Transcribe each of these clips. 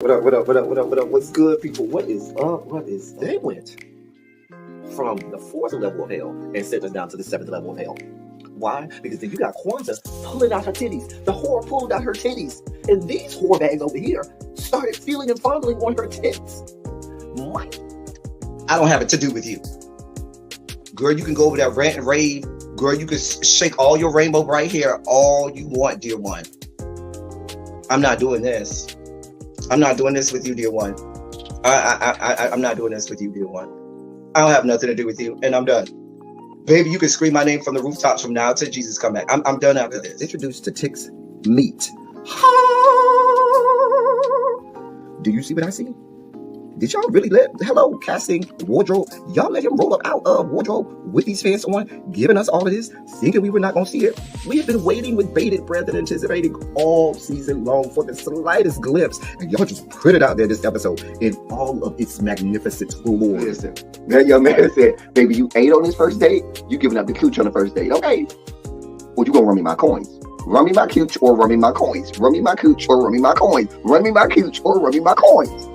What up, what up, what up, what up, what up? What's good, people? What is up? What is They went from the fourth level of hell and sent us down to the seventh level of hell. Why? Because then you got Kwanzaa pulling out her titties. The whore pulled out her titties. And these whore bags over here started feeling and fondling on her tits. Mike. I don't have it to do with you. Girl, you can go over there, rant and rave. Girl, you can shake all your rainbow bright hair all you want, dear one. I'm not doing this. I'm not doing this with you, dear one. I'm not doing this with you, dear one. I don't have nothing to do with you, and I'm done. Baby, you can scream my name from the rooftops from now till Jesus come back. I'm done after this. Introduced to Tick's meat. Do you see what I see? Did y'all really hello, casting, wardrobe, y'all let him roll up out of wardrobe with these fans on, giving us all of this, thinking we were not going to see it? We have been waiting with bated breath and anticipating all season long for the slightest glimpse, and y'all just put it out there this episode in all of its magnificent glory. Listen, that young man said, baby, you ate on this first date, you giving up the cooch on the first date, okay? Well, you gonna run me my coins. Run me my cooch or run me my coins. Run me my cooch or run me my coins. Run me my cooch or run me my coins.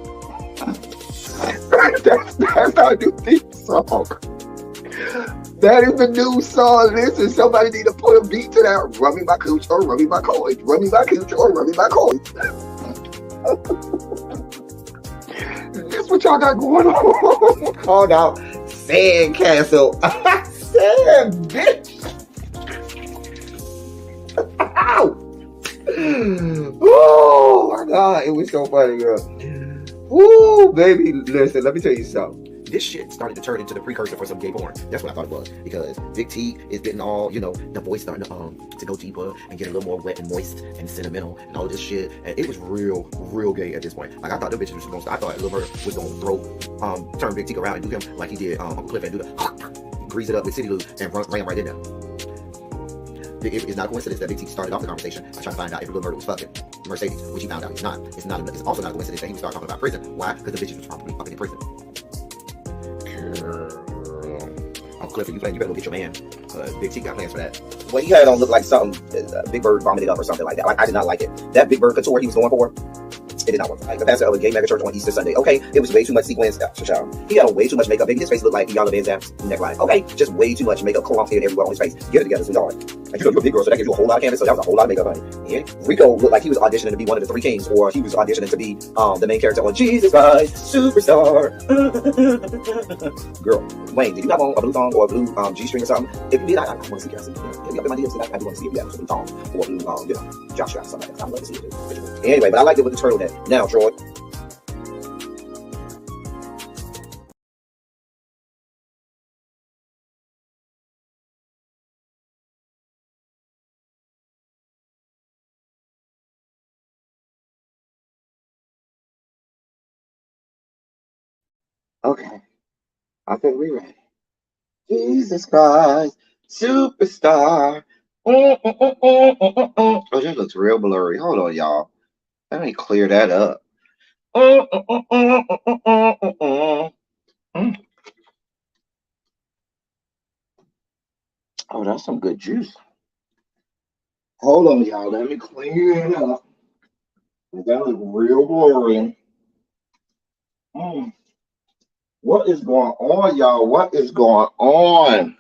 That's our new theme song. That is the new song. Listen, somebody need to put a beat to that. Run me my cooch or run me my coins. Run me my cooch or run me my coins. That's what y'all got going on. Called out Sandcastle. Sand, bitch. Ow. Oh my God, it was so funny, girl. Woo, baby, listen, let me tell you something. This shit started to turn into the precursor for some gay porn. That's what I thought it was. Because Big T is getting all, the voice starting to go deeper and get a little more wet and moist and sentimental and all this shit. And it was real gay at this point. Like, I thought the bitches was gonna, I thought Lil Murder was gonna turn Big T around and do him like he did Uncle Cliff and do the grease it up with City Lou and ran right in there. It's not a coincidence that Big T started off the conversation by trying to find out if Lil Murder was fucking Mercedes, which he found out he's not. It's also not a coincidence that he would start talking about prison. Why? Because the bitches was probably fucking in prison. Uncle Cliff, you better go get your man. Big T got plans for that. Well, he had on look like something Big Bird vomited up or something like that. Like, I did not like it. That Big Bird couture he was going for, it did not work. Like the pastor of a gay mega church on Easter Sunday. Okay, it was way too much sequins. He had on way too much makeup. Baby, his face looked like Yala Van Zap's neckline. Okay, just way too much makeup, clumped in everywhere on his face. Get it together, sweetheart. And you're a big girl, so that gives you a whole lot of canvas. So that was a whole lot of makeup, honey. Yeah. Rico looked like he was auditioning to be one of the three kings, or he was auditioning to be the main character on Jesus Christ Superstar. Girl, Wayne, did you have on a blue thong or a blue G-string or something? If you did, I want to see it. Get me up in my DMs. I do want to see if you have a blue thong or a blue jock strap or something like that. I'd love to see it. Anyway, but I liked it with the turtleneck. Now, Troy. Okay, I think we're ready. Jesus Christ, superstar. Oh, that looks real blurry. Hold on, y'all. Let me clear that up. Oh, that's some good juice. Hold on, y'all. Let me clear it up. That looks real blurry. What is going on, y'all? What is going on?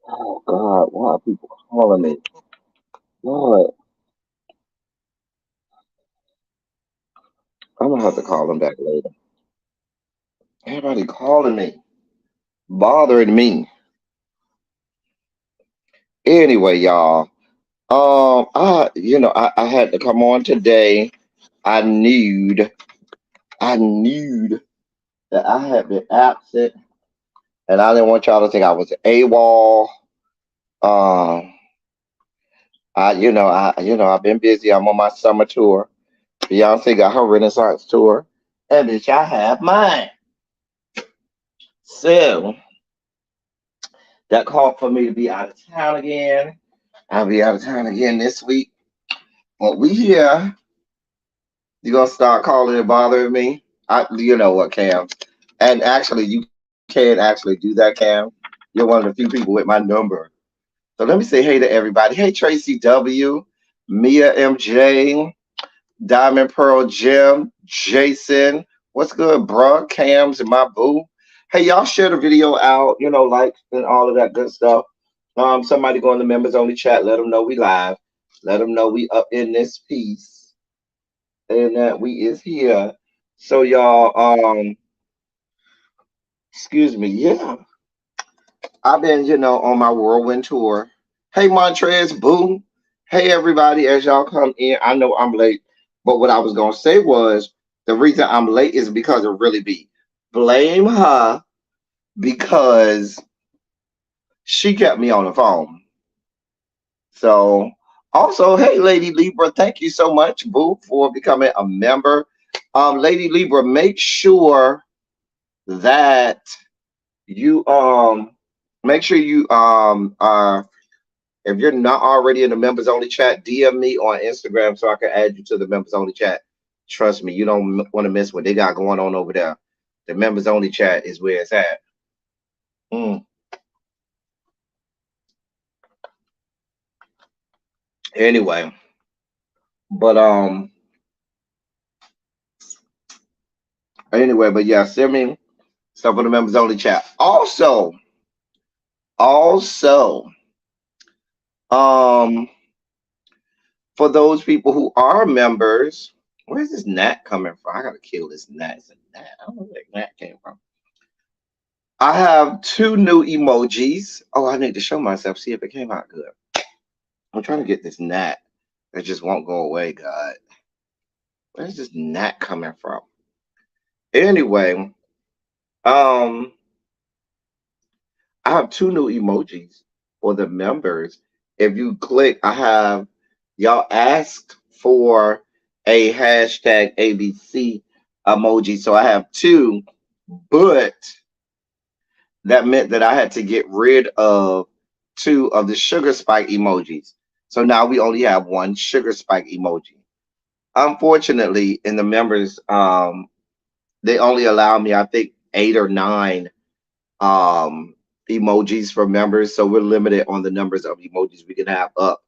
Oh, God. Why are people calling me? Lord. I'm going to have to call them back later. Everybody calling me. Bothering me. Anyway, y'all. I had to come on today. I knew that I had been absent, and I didn't want y'all to think I was AWOL. I've been busy. I'm on my summer tour. Beyonce got her Renaissance tour, and bitch, I have mine. So that called for me to be out of town again. I'll be out of town again this week. But we here. You gonna start calling and bothering me? You know what, Cam? And actually, you can actually do that, Cam. You're one of the few people with my number. So let me say hey to everybody. Hey, Tracy W, Mia MJ, Diamond Pearl Jim, Jason. What's good, bruh? Cams and my boo. Hey, y'all share the video out, like and all of that good stuff. Somebody go in the members only chat, let them know we live. Let them know we up in this piece and that we is here. So y'all, excuse me, yeah. I've been, on my whirlwind tour. Hey, Montrez, boom. Hey, everybody, as y'all come in, I know I'm late, but what I was going to say was the reason I'm late is because of really be. Blame her because she kept me on the phone. So, also, hey, Lady Libra, thank you so much, boo, for becoming a member. Lady Libra, make sure that you make sure you if you're not already in the members only chat, DM me on Instagram so I can add you to the members only chat. Trust me, you don't want to miss what they got going on over there. The members only chat is where it's at. Mm. Anyway, but but yeah, send me stuff on the members only chat. Also, um, for those people who are members, where's this gnat coming from? I gotta kill this gnat. It's a gnat. I don't know where that gnat came from. I have two new emojis. Oh, I need to show myself, see if it came out good. I'm trying to get this gnat that just won't go away, God. Where's this gnat coming from? Anyway, um, I have two new emojis for the members. If you click, y'all asked for a hashtag ABC emoji. So I have two, but that meant that I had to get rid of two of the sugar spike emojis. So now we only have one sugar spike emoji. Unfortunately, in the members, they only allow me, I think, 8 or 9 um, emojis for members. So we're limited on the numbers of emojis we can have up.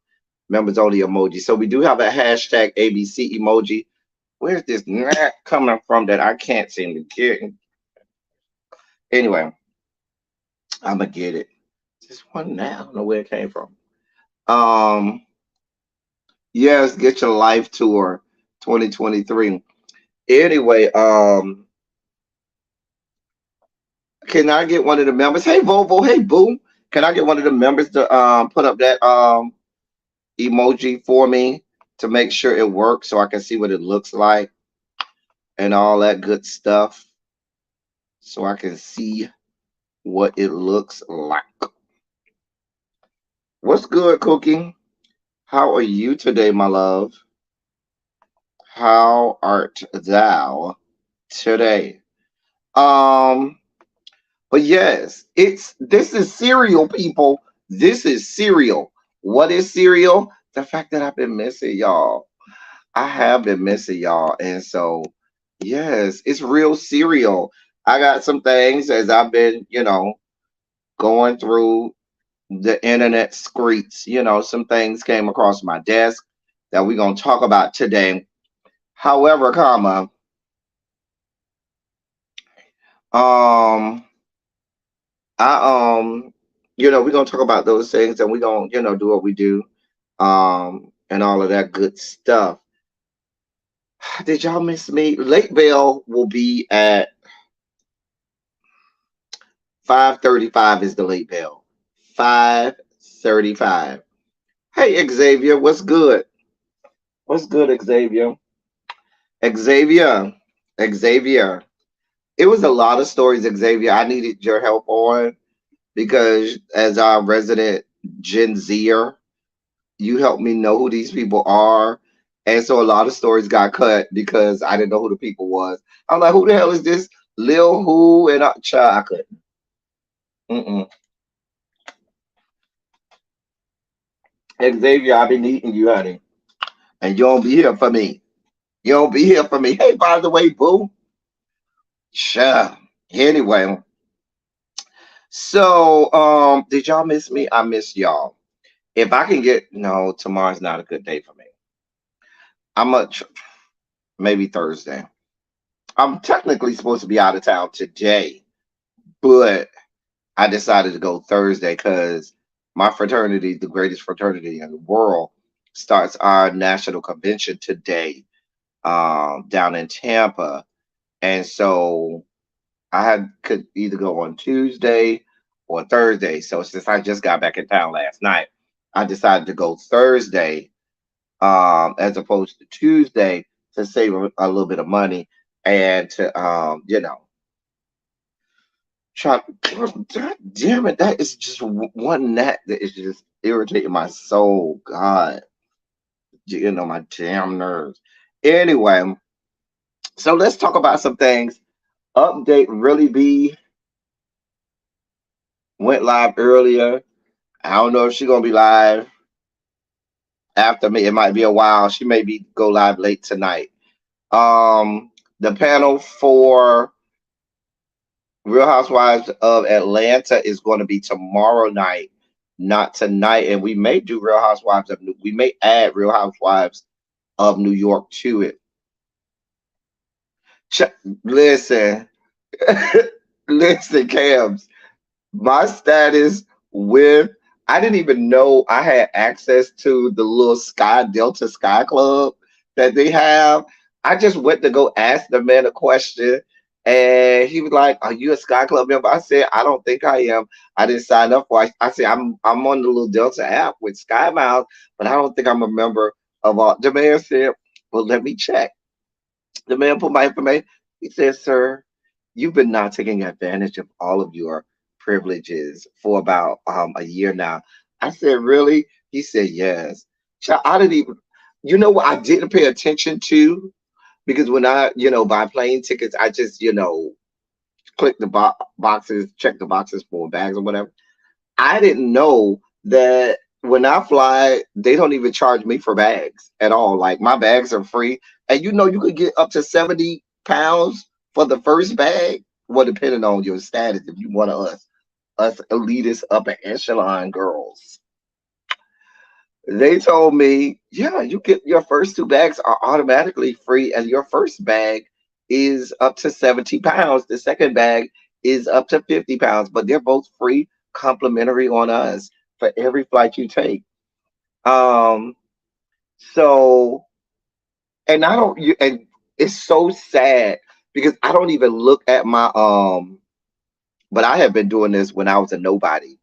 Members only emoji. So we do have a hashtag ABC emoji. Where's this gnat coming from that I can't seem to get? Anyway, I'm gonna get it. Just one now. I don't know where it came from. Um, yes, get your life tour 2023. Anyway, can I get one of the members? Hey Volvo, hey Boom. Can I get one of the members to put up that emoji for me to make sure it works so I can see what it looks like and all that good stuff so I can see what it looks like. What's good, Cookie? How are you today, my love? How art thou today? Um, but yes, this is cereal, people. This is cereal. What is cereal? The fact that I've been missing y'all. I have been missing y'all. And so, yes, it's real cereal. I got some things as I've been, going through the internet screets. Some things came across my desk that we're going to talk about today. However, um, we're gonna talk about those things and we're gonna, do what we do, and all of that good stuff. Did y'all miss me? Late Bell will be at 5:35 is the late bell. 5:35. Hey Xavier, what's good? What's good, Xavier? Xavier, Xavier. It was a lot of stories, Xavier. I needed your help on because as our resident Gen Zer, you helped me know who these people are. And so a lot of stories got cut because I didn't know who the people was. I'm like, who the hell is this Lil Who? And child, I couldn't. Mm-mm. Xavier, I've been needing you, honey. And you don't be here for me. You don't be here for me. Hey, by the way, boo. Sure. Anyway, so did y'all miss me? I miss y'all. If I can get no, tomorrow's not a good day for me. I'm much. maybe Thursday. I'm technically supposed to be out of town today, but I decided to go Thursday because my fraternity, the greatest fraternity in the world, starts our national convention today, down in Tampa. And so could either go on Tuesday or Thursday. So since I just got back in town last night, I decided to go Thursday, as opposed to Tuesday, to save a little bit of money and to, try. God damn it! That is just one gnat that is just irritating my soul. God, my damn nerves. Anyway, so let's talk about some things. Update really be went live earlier. I don't know if she's gonna be live after me. It might be a while. She may be go live late tonight. The panel for Real Housewives of Atlanta is going to be tomorrow night, not tonight. And we may do Real Housewives of we may add Real Housewives of New York to it. Ch- Listen, listen, Cams. My status with I didn't even know I had access to the little Sky Delta Sky Club that they have. I just went to go ask the man a question, and he was like, "Are you a Sky Club member?" I said, "I don't think I am. I didn't sign up for it." I said, "I'm on the little Delta app with Sky Miles, but I don't think I'm a member of all." The man said, "Well, let me check." The man put my information. He said, "Sir, you've been not taking advantage of all of your privileges for about a year now." I said, "Really?" He said, "Yes." Child, I didn't even, what I didn't pay attention to, because when I, buy plane tickets, I just, click the boxes, check the boxes for bags or whatever. I didn't know that when I fly, they don't even charge me for bags at all. Like my bags are free. And you could get up to 70 pounds for the first bag. Well, depending on your status, if you one of us elitist upper echelon girls. They told me, yeah, you get your first two bags are automatically free, and your first bag is up to 70 pounds. The second bag is up to 50 pounds, but they're both free, complimentary on us for every flight you take. Um, so, and I don't, and it's so sad because I don't even look at my, but I have been doing this when I was a nobody,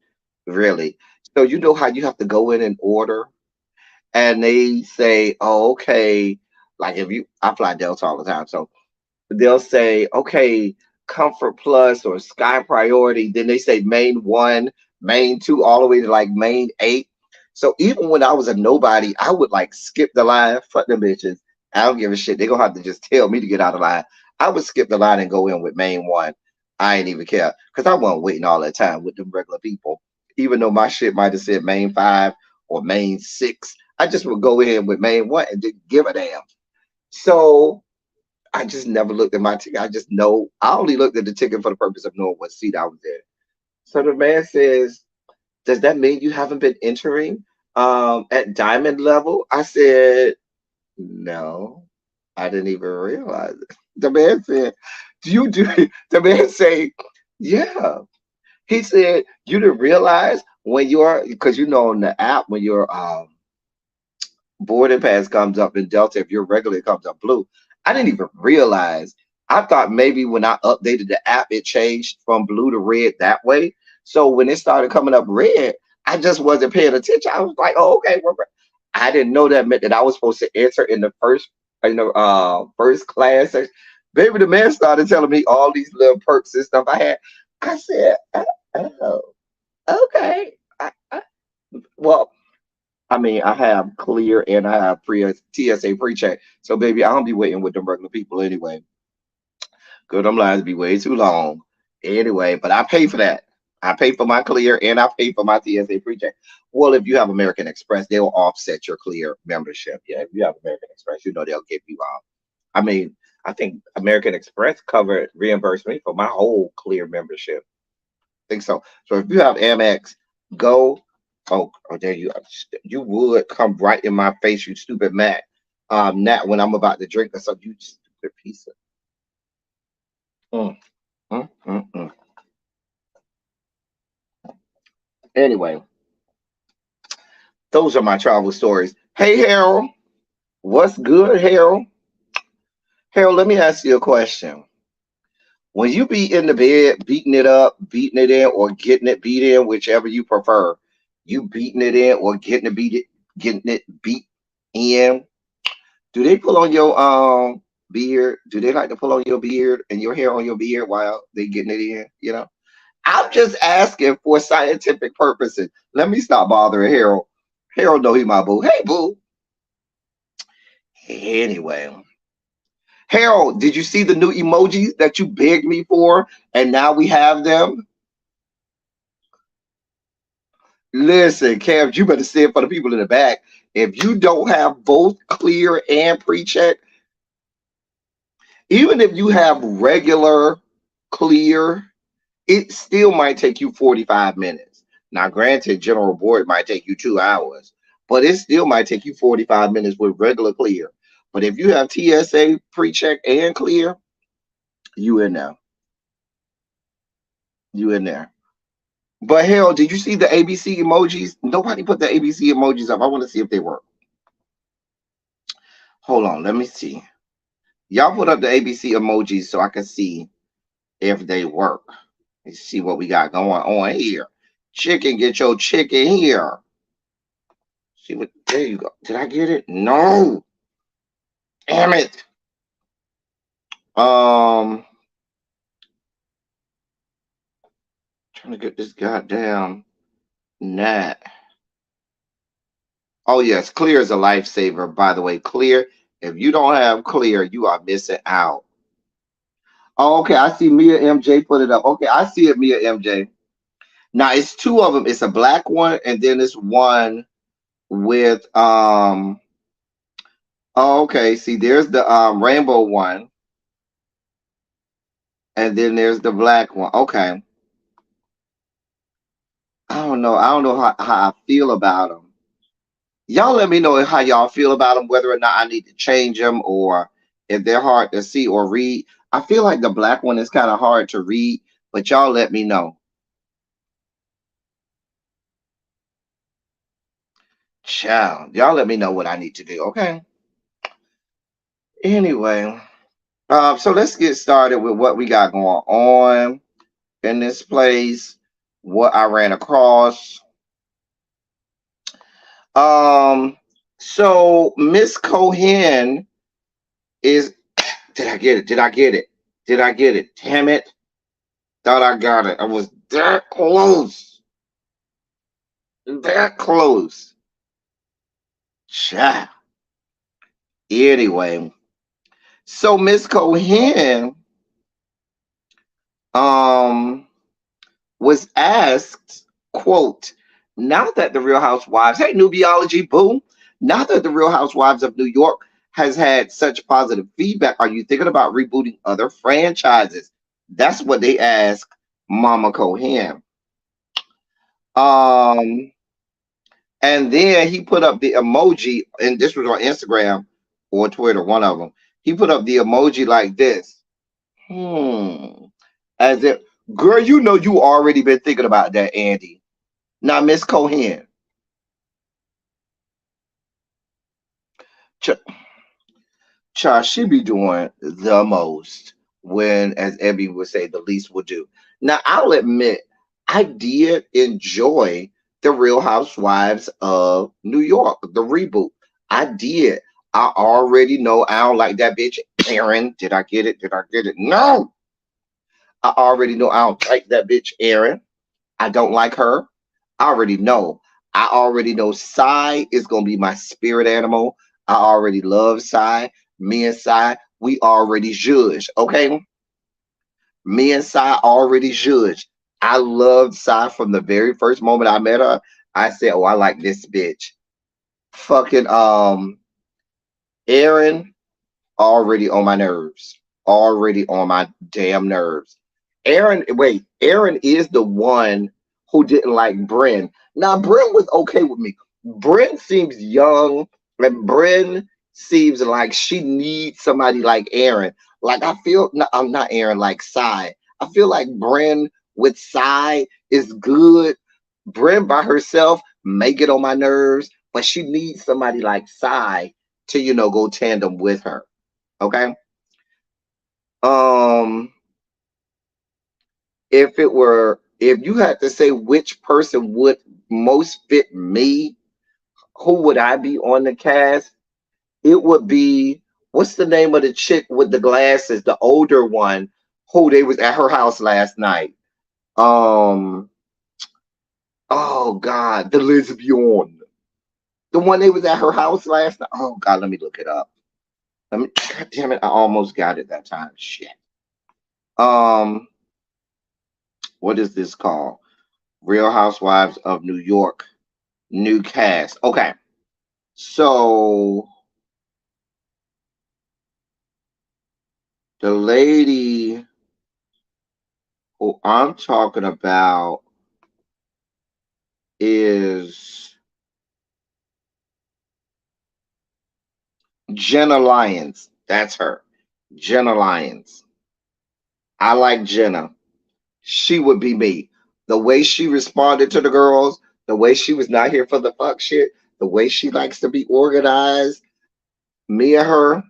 really. So, you know how you have to go in and order, and they say, "Oh, okay." Like if I fly Delta all the time, so they'll say, "Okay, Comfort Plus or Sky Priority." Then they say Main One, Main Two, all the way to like Main Eight. So even when I was a nobody, I would like skip the line. Fuck them bitches. I don't give a shit. They gonna have to just tell me to get out of line. I would skip the line and go in with Main One. I ain't even care because I wasn't waiting all that time with them regular people. Even though my shit might have said Main Five or Main Six, I just would go in with Main One and didn't give a damn. So I just never looked at my ticket. I just know I only looked at the ticket for the purpose of knowing what seat I was in. So the man says, "Does that mean you haven't been entering at diamond level?" I said, "No, I didn't even realize it." The man said, "Do you do?" The man say, "Yeah." He said, "You didn't realize when you're because on the app when you're boarding pass comes up in Delta, if you're regular, it comes up blue." I didn't even realize. I thought maybe when I updated the app, it changed from blue to red that way. So when it started coming up red, I just wasn't paying attention. I was like, "Oh, okay." I didn't know that meant that I was supposed to enter in the first class section. Baby, the man started telling me all these little perks and stuff I had. I said, "Oh, okay." Well, I mean, I have clear and I have pre TSA pre-check. So baby, I don't be waiting with them regular people anyway. Cause them lines be way too long. Anyway, but I pay for that. I pay for my clear and I pay for my TSA pre-check. Well, if you have American Express, they'll offset your clear membership. Yeah, if you have American Express, they'll give you I mean, I think American Express covered reimbursed me for my whole clear membership. I think so. So if you have Amex, go. Oh, there you would come right in my face, you stupid Mac. Not when I'm about to drink or something. You stupid piece of. Mm, mm, mm. Anyway, those are my travel stories. Hey, Harold. What's good, Harold? Harold, let me ask you a question. When you be in the bed, beating it up, beating it in, or getting it beat in, whichever you prefer, you beating it in or getting it beat in. Do they pull on your beard? Do they like to pull on your beard and your hair on your beard while they getting it in? I'm just asking for scientific purposes. Let me stop bothering Harold. Harold know he my boo. Hey boo. Anyway, Harold, did you see the new emojis that you begged me for, and now we have them? Listen, Kev, you better say it for the people in the back. If you don't have both clear and pre-check, even if you have regular clear, it still might take you 45 minutes. Now, granted, general board might take you 2 hours, but it still might take you 45 minutes with regular clear. But if you have TSA pre-check and clear, you in there. You in there. But hell, did you see the ABC emojis? Nobody put the ABC emojis up. I want to see if they work. Hold on, let me see. Y'all put up the ABC emojis so I can see if they work. Let's see what we got going on here. Chicken, get your chicken here. See what? There you go. Did I get it? No. Damn it. Trying to get this goddamn gnat. Oh yes, clear is a lifesaver. By the way, clear. If you don't have clear, you are missing out. Oh, okay. I see Mia MJ put it up. Okay, I see it, Mia MJ. Now it's two of them. It's a black one, and then it's one with Oh, okay. See, there's the rainbow one, and then there's the black one. Okay. I don't know. I don't know how I feel about them. Y'all let me know how y'all feel about them, whether or not I need to change them or if they're hard to see or read. I feel like the black one is kind of hard to read, but y'all let me know. Child, y'all let me know what I need to do. Okay. Anyway, so let's get started with what we got going on in this place, what I ran across. So Miss Cohen is. Did I get it? Did I get it? Did I get it? Damn it! Thought I got it. I was that close. That close. Cha. Anyway, so Miss Cohen um was asked, quote, now that the Real Housewives, hey, Nubiology, boom, now that the Real Housewives of New York has had such positive feedback, are you thinking about rebooting other franchises? That's what they asked Mama Cohen. Um, and then he put up the emoji, and this was on Instagram or Twitter, one of them. He put up the emoji like this. As if, girl, you know you already been thinking about that, Andy. Now, Miss Cohen. She be doing the most when, as Ebby would say, the least will do. Now, I'll admit, I did enjoy the Real Housewives of New York, the reboot. I did. I already know I don't like that bitch, Aaron. Did I get it? Did I get it? No. I already know I don't like that bitch, Aaron. I don't like her. I already know. I already know Psy is gonna be my spirit animal. I already love Psy. Me and Psy, we already judged. Okay. Me and Psy already judged. I loved Psy from the very first moment I met her. I said, oh, I like this bitch. Fucking Aaron already on my nerves. Already on my damn nerves. Aaron is the one who didn't like Bryn. Now, Bryn was okay with me. Bryn seems young, and Bryn seems like she needs somebody like Aaron. Like I feel, no, I'm not Aaron, like Sai. I feel like Bren with Sai is good. Bren by herself may get on my nerves, but she needs somebody like Sai to, go tandem with her. Okay. Um, if you had to say which person would most fit me, who would I be on the cast? It would be, what's the name of the chick with the glasses, the older one, who they was at her house last night. Um, oh God, the lesbian, the one they was at her house last night. Oh God, let me look it up. God damn it, I almost got it that time. Shit. Um, what is this called? Real Housewives of New York, new cast. Okay, so the lady who I'm talking about is Jenna Lyons. That's her. Jenna Lyons. I like Jenna. She would be me. The way she responded to the girls, the way she was not here for the fuck shit, the way she likes to be organized, me and her,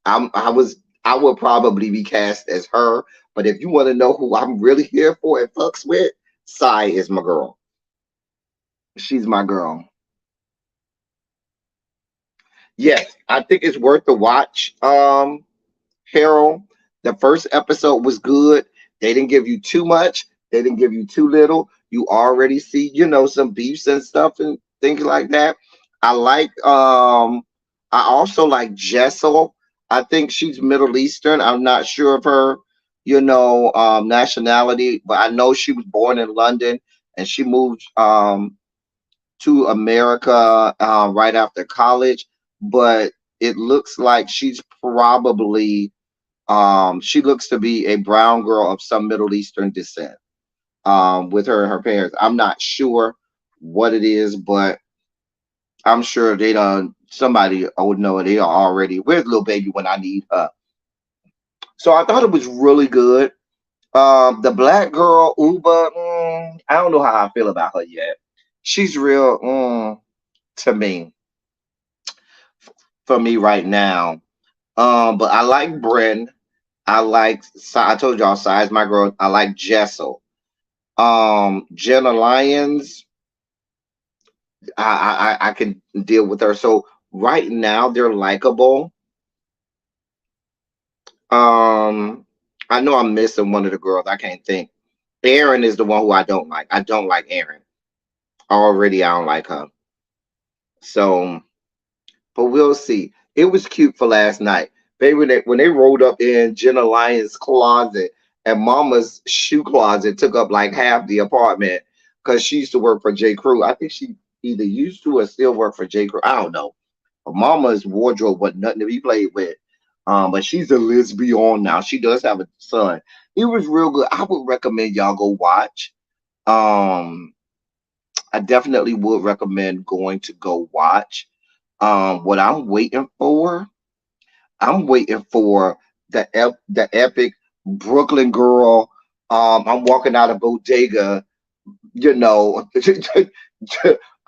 I would probably be cast as her. But if you want to know who I'm really here for and fucks with, Sai is my girl. She's my girl. Yes, I think it's worth the watch. Harold, the first episode was good. They didn't give you too much. They didn't give you too little. You already see, some beefs and stuff and things like that. I like I also like Jessel. I think she's Middle Eastern. I'm not sure of her, nationality, but I know she was born in London and she moved to America right after college. But it looks like she's probably she looks to be a brown girl of some Middle Eastern descent. With her and her parents, I'm not sure what it is, but I'm sure they done somebody I would know they are already. Where's little baby when I need her? So I thought it was really good. The black girl Uba, I don't know how I feel about her yet. She's real to me for me right now. But I like Bren. I told y'all size my girl. I like Jessel. Jenna Lyons, I can deal with her. So right now they're likable. Um, I know I'm missing one of the girls. I can't think. Erin is the one who I don't like. I don't like Erin. Already I don't like her. So, but we'll see. It was cute for last night. Baby, when they rolled up in Jenna Lyons' closet and Mama's shoe closet took up like half the apartment because she used to work for J. Crew. I think she either used to or still work for J. Crew. I don't know. But Mama's wardrobe was nothing to be played with. But she's a lesbian now. She does have a son. It was real good. I would recommend y'all go watch. Um, I definitely would recommend going to go watch. What I'm waiting for the epic Brooklyn girl. I'm walking out of bodega, you know.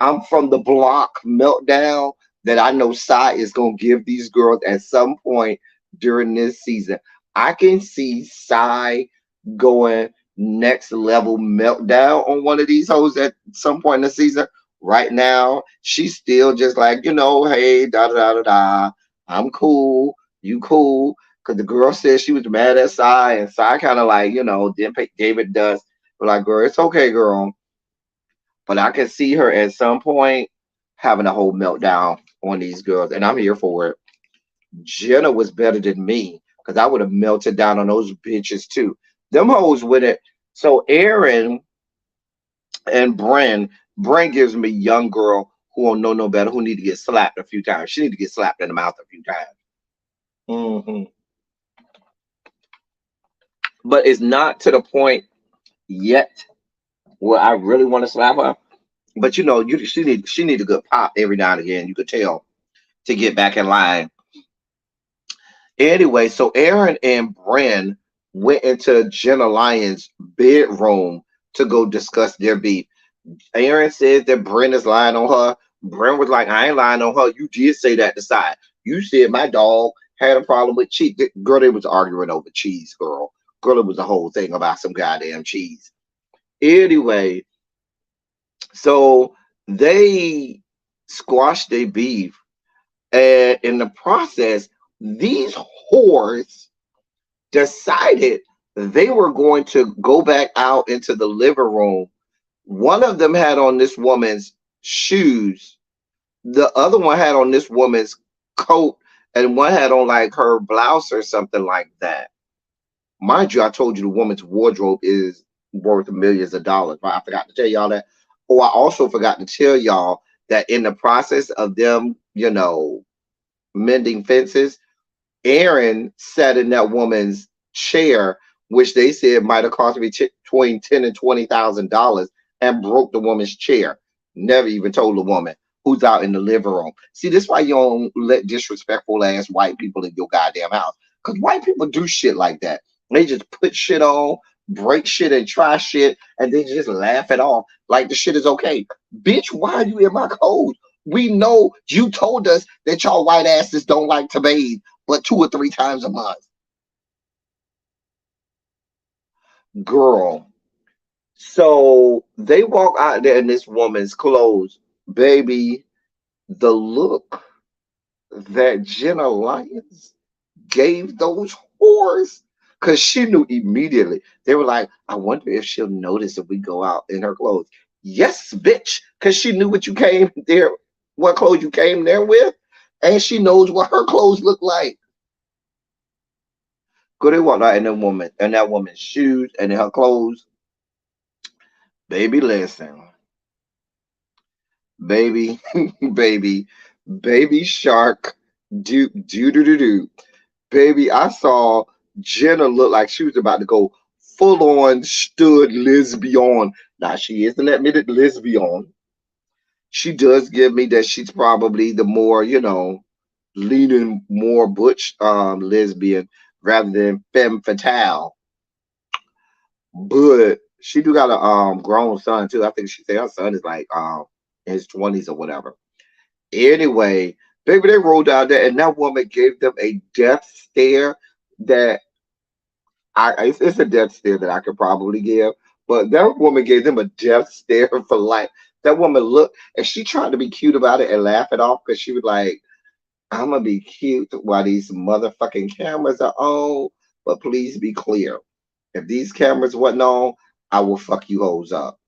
I'm from the block meltdown that I know Sai is gonna give these girls at some point during this season. I can see Sai going next level meltdown on one of these hoes at some point in the season. Right now, she's still just like, hey, da da da da da. I'm cool. You cool. Because the girl said she was mad at Sai, and Sai kind of like, didn't pay David dust. But like, girl, it's okay, girl. But I can see her at some point having a whole meltdown on these girls, and I'm here for it. Jenna was better than me because I would have melted down on those bitches too. Them hoes with it. So Aaron and Bren gives me young girl who don't know no better, who need to get slapped a few times. She need to get slapped in the mouth a few times. But it's not to the point yet where I really want to slap her. But she need a good pop every now and again. You could tell to get back in line. Anyway, so Aaron and Bren went into Jenna Lyons' bedroom to go discuss their beef. Aaron said that Bren is lying on her. Bren was like, I ain't lying on her. You did say that to side. You said my dog had a problem with cheese. Girl, they was arguing over cheese, girl. Girl, it was a whole thing about some goddamn cheese. Anyway, so they squashed their beef. And in the process, these whores decided they were going to go back out into the living room. One of them had on this woman's shoes. The other one had on this woman's coat, and one had on like her blouse or something like that. Mind you, I told you the woman's wardrobe is worth millions of dollars. But I forgot to tell y'all that. Oh, I also forgot to tell y'all that in the process of them, mending fences, Aaron sat in that woman's chair, which they said might have cost me between $10,000 and $20,000, and broke the woman's chair. Never even told the woman who's out in the living room. See, this is why you don't let disrespectful ass white people in your goddamn house. Because white people do shit like that. They just put shit on, break shit, and try shit, and then just laugh it off like the shit is okay. Bitch, why are you in my code? We know you told us that y'all white asses don't like to bathe but 2 or 3 times a month. Girl. So they walk out there in this woman's clothes. Baby, the look that Jenna Lyons gave those whores, because she knew immediately. They were like, I wonder if she'll notice if we go out in her clothes. Yes, bitch, because she knew what you came there, what clothes you came there with, and she knows what her clothes look like. Go, they walked out in that woman's shoes and in her clothes. Baby, listen, baby, baby, baby shark, do. Baby, I saw Jenna look like she was about to go full on stood lesbian. Now she is an admitted lesbian. She does give me that she's probably the more, leaning more butch lesbian rather than femme fatale. But she do got a grown son too. I think she said her son is like in his 20s or whatever. Anyway, baby, they rolled out there and that woman gave them a death stare that it's a death stare that I could probably give. But that woman gave them a death stare for life. That woman looked and she tried to be cute about it and laugh it off because she was like, I'm gonna be cute while these motherfucking cameras are on. But please be clear. If these cameras wasn't on, I will fuck you hoes up.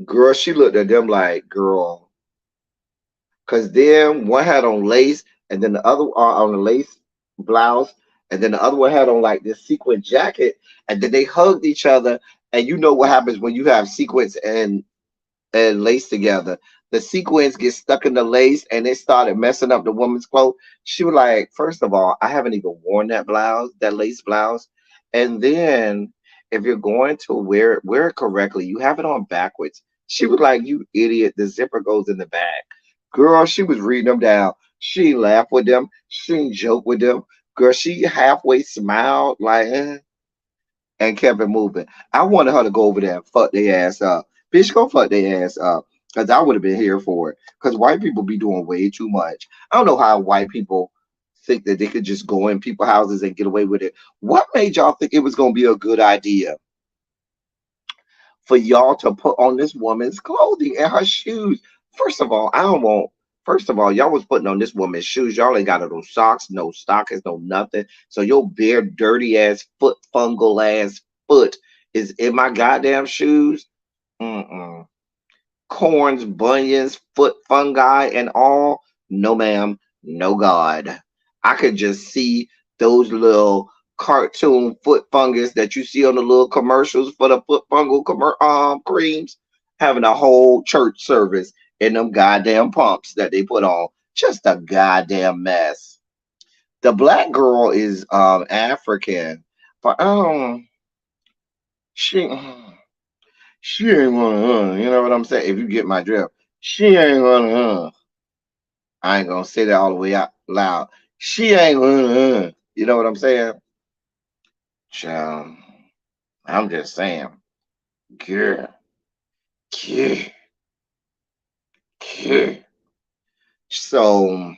Girl, she looked at them like, girl. Cause then one had on lace and then the other on the lace blouse, and then the other one had on like this sequin jacket, and then they hugged each other. And you know what happens when you have sequins and lace together. The sequins get stuck in the lace and it started messing up the woman's clothes. She was like, first of all, I haven't even worn that blouse, that lace blouse. And then if you're going to wear it correctly. You have it on backwards. She was like, you idiot, the zipper goes in the back. Girl, she was reading them down. She ain't laugh with them. She ain't joke with them. Girl, she halfway smiled like, and kept it moving. I wanted her to go over there and fuck their ass up. Bitch, go fuck their ass up. Because I would have been here for it. Because white people be doing way too much. I don't know how white people think that they could just go in people's houses and get away with it. What made y'all think it was going to be a good idea for y'all to put on this woman's clothing and her shoes? First of all, I don't want. First of all, y'all was putting on this woman's shoes. Y'all ain't got no socks, no stockings, no nothing. So your bare, dirty ass foot, fungal ass foot is in my goddamn shoes. Mm-mm. Corns, bunions, foot fungi, and all. No, ma'am. No, God. I could just see those little cartoon foot fungus that you see on the little commercials for the foot fungal creams, having a whole church service in them goddamn pumps that they put on. Just a goddamn mess. The black girl is African, but she she ain't gonna, you know what I'm saying? If you get my drift, she ain't gonna, I ain't gonna say that all the way out loud. She ain't, you know what I'm saying? Child, I'm just saying, girl, girl, girl. So,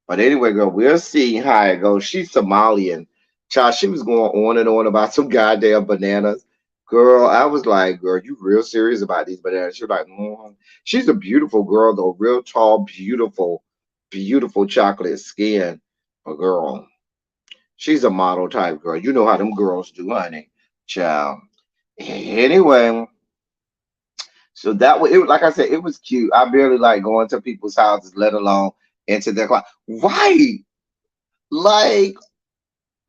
but anyway, girl, we'll see how it goes. She's Somalian. Child, she was going on and on about some goddamn bananas. Girl, I was like, girl, you real serious about these bananas? She's like, she's a beautiful girl, though, real tall, beautiful, beautiful chocolate skin. But girl, she's a model type girl. You know how them girls do, honey. Child. Anyway, so that was it. Like I said, it was cute. I barely like going to people's houses, let alone into their closet. Right? Like,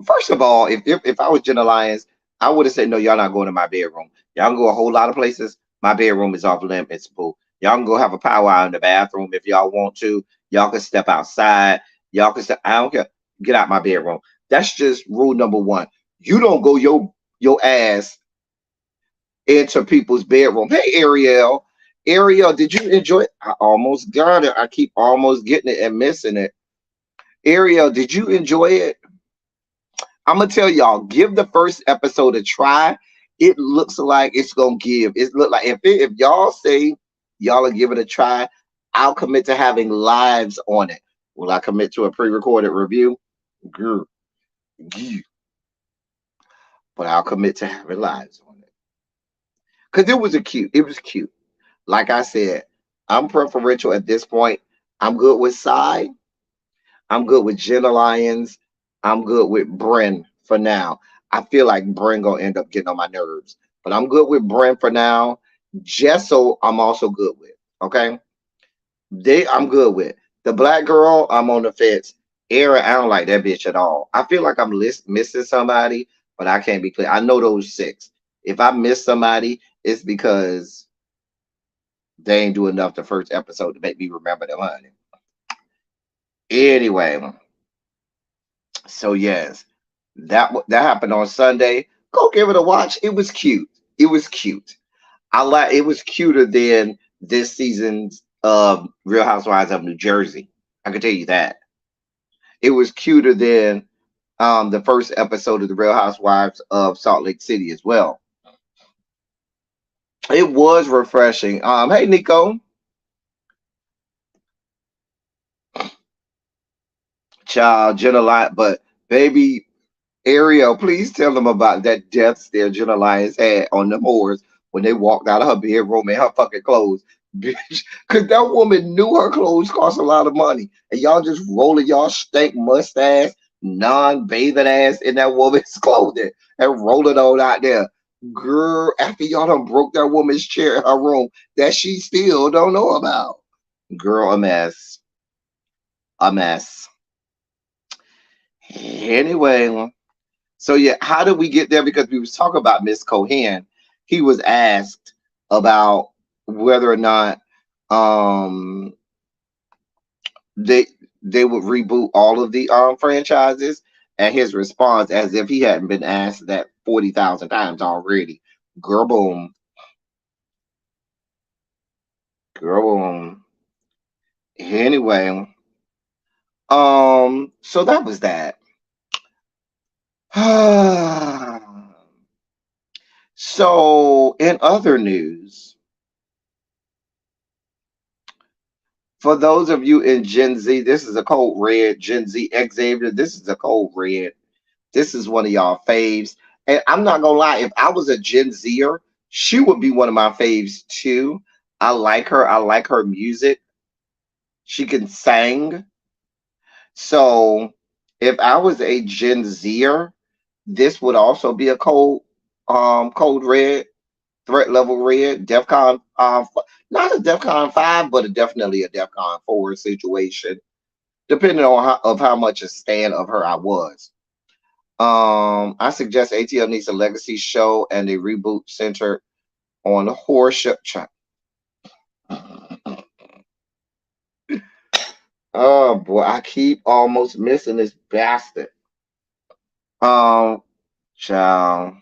first of all, if I was Jenna Lyons, I would have said, no, y'all not going to my bedroom. Y'all can go a whole lot of places. My bedroom is off limits, boo. Y'all can go have a powwow in the bathroom if y'all want to. Y'all can step outside. Y'all can step. I don't care. Get out my bedroom. That's just rule number one. You don't go your ass into people's bedroom. Hey, Ariel. Ariel, did you enjoy it? I almost got it. I keep almost getting it and missing it. Ariel, did you enjoy it? I'm gonna tell y'all, give the first episode a try. It looks like it's gonna give. It look like if y'all say y'all will give it a try, I'll commit to having lives on it. Will I commit to a pre-recorded review? Grr, grr. But I'll commit to having lives on it. Cause it was cute. Like I said, I'm preferential at this point. I'm good with Psy. I'm good with Jenna Lyons. I'm good with Bren for now. I feel like Bren gonna end up getting on my nerves, but I'm good with Bren for now. Jessel, I'm also good with. Okay, I'm good with the black girl. I'm on the fence. Era, I don't like that bitch at all. I feel like I'm missing somebody, but I can't be clear. I know those six. If I miss somebody, it's because they ain't do enough the first episode to make me remember them, honey. Anyway, so yes, that happened on Sunday. Go give it a watch. It was cute. It was cute. I like. It was cuter than this season's Real Housewives of New Jersey. I can tell you that. It was cuter than the first episode of the Real Housewives of Salt Lake City as well. It was refreshing. Hey Nico, child, Jenna Light, but baby Ariel, please tell them about that death stare Jenna Lyons had on them whores when they walked out of her bedroom in her fucking clothes. Bitch, because that woman knew her clothes cost a lot of money. And y'all just rolling y'all stank mustache, non-bathing ass in that woman's clothing and rolling on out there. Girl, after y'all done broke that woman's chair in her room that she still don't know about. Girl, a mess. A mess. Anyway. So yeah, how did we get there? Because we was talking about Miss Cohen. He was asked about whether or not um they they would reboot all of the franchises, and his response, as if he hadn't been asked that 40,000 times already. Girl boom, girl boom. Anyway, so that was that. So in other news, for those of you in Gen Z, this is a code red. Gen Z Xavier, this is a code red. This is one of y'all faves. And I'm not gonna lie, if I was a Gen Zer, she would be one of my faves too. I like her. I like her music. She can sing. So if I was a Gen Zer, this would also be a code red, threat level red, DEFCON not a DEFCON 5, but definitely a DEFCON 4 situation, depending on how much a stan of her I was. I suggest ATL needs a legacy show and a reboot centered on horse. Oh boy, I keep almost missing this bastard. Um, child,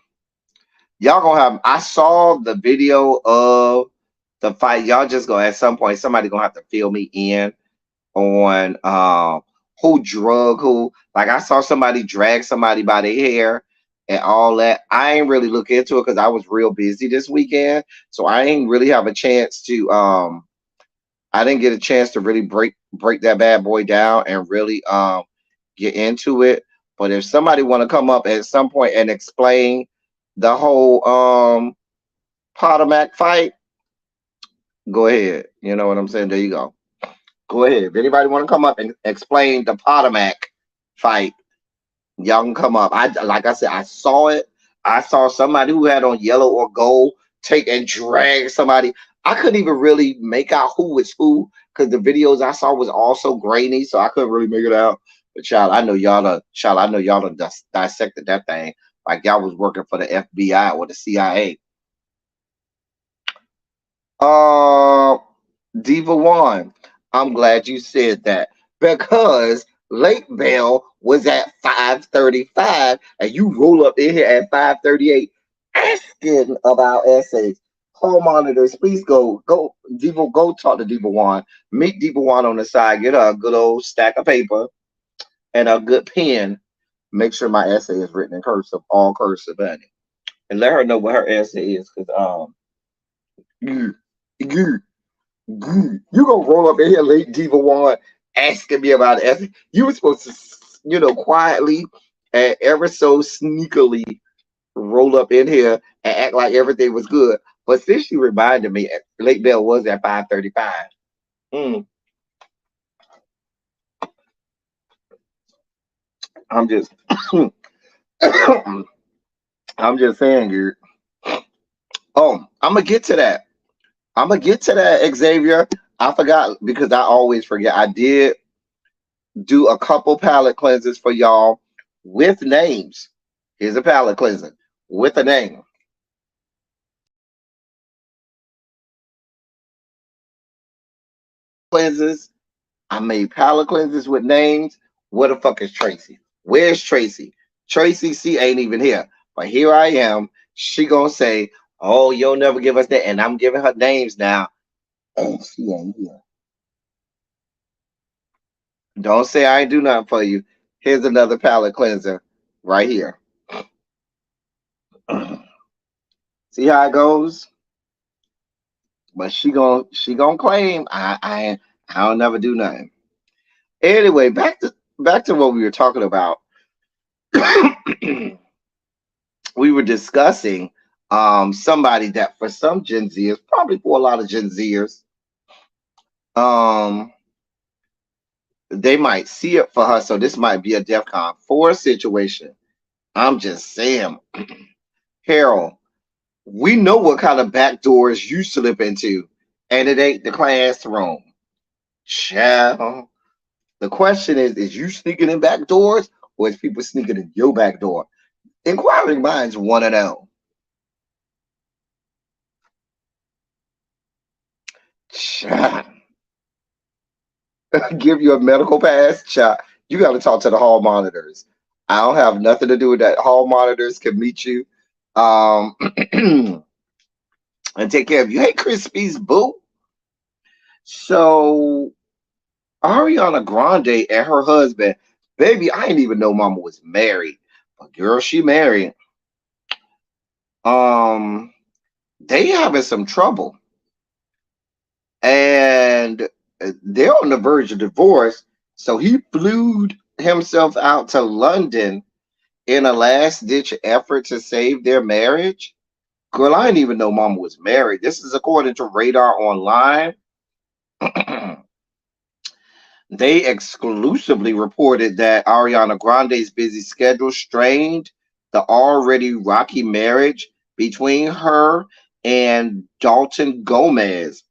y'all gonna have. I saw the video of the fight. Y'all just gonna at some point somebody gonna have to fill me in on who drug who. Like I saw somebody drag somebody by their hair and all that. I ain't really look into it because I was real busy this weekend, so I ain't really have a chance to. I didn't get a chance to really break that bad boy down and really get into it. But if somebody want to come up at some point and explain the whole Potomac fight, go ahead. You know what I'm saying? There you go. Go ahead. If anybody want to come up and explain the Potomac fight, y'all can come up. I like I said, I saw it. I saw somebody who had on yellow or gold take and drag somebody. I couldn't even really make out who was who because the videos I saw was also grainy, so I couldn't really make it out. But child, I know y'all done dissected that thing like y'all was working for the FBI or the CIA. Uh, Diva One, I'm glad you said that because late bail was at 5:35 and you roll up in here at 5:38 asking about essays. Hall monitors, please go Diva, go talk to Diva One. Meet Diva One on the side, get her a good old stack of paper and a good pen. Make sure my essay is written in cursive, all cursive, honey. And let her know what her essay is, because you, you you gonna roll up in here late Diva One asking me about it. You were supposed to, quietly and ever so sneakily roll up in here and act like everything was good. But since you reminded me, late bell was at 5:35. Mm, I'm just, I'm just saying, you. Oh, I'm gonna get to that. I'm gonna get to that, Xavier. I forgot because I always forget. I did do a couple palette cleanses for y'all with names. Here's a palette cleanser with a name. Cleanses. I made palette cleanses with names. Where the fuck is Tracy? Where's Tracy? Tracy C ain't even here. But here I am. She gonna say, "Oh, you'll never give us that," and I'm giving her names now, and she ain't here. Don't say I ain't do nothing for you. Here's another palette cleanser right here. See how it goes? But she gonna claim I don't never do nothing. Anyway, back to what we were talking about. We were discussing somebody that for some Gen Zers, probably for a lot of Gen Zers, um they might see it for her. So this might be a DEFCON 4 situation. I'm just saying, Harold, we know what kind of back doors you slip into, and it ain't the classroom. Child. The question is you sneaking in back doors or is people sneaking in your back door? Inquiring minds want to know. Child. Give you a medical pass? Child. You got to talk to the hall monitors. I don't have nothing to do with that. Hall monitors can meet you and take care of you. Hey, Crispy's boo. So Ariana Grande and her husband, baby, I didn't even know Mama was married, but girl, she married. Um, they having some trouble, and they're on the verge of divorce. So he flew himself out to London in a last ditch effort to save their marriage. Girl, I didn't even know Mama was married. This is according to Radar Online. They exclusively reported that Ariana Grande's busy schedule strained the already rocky marriage between her and Dalton Gomez.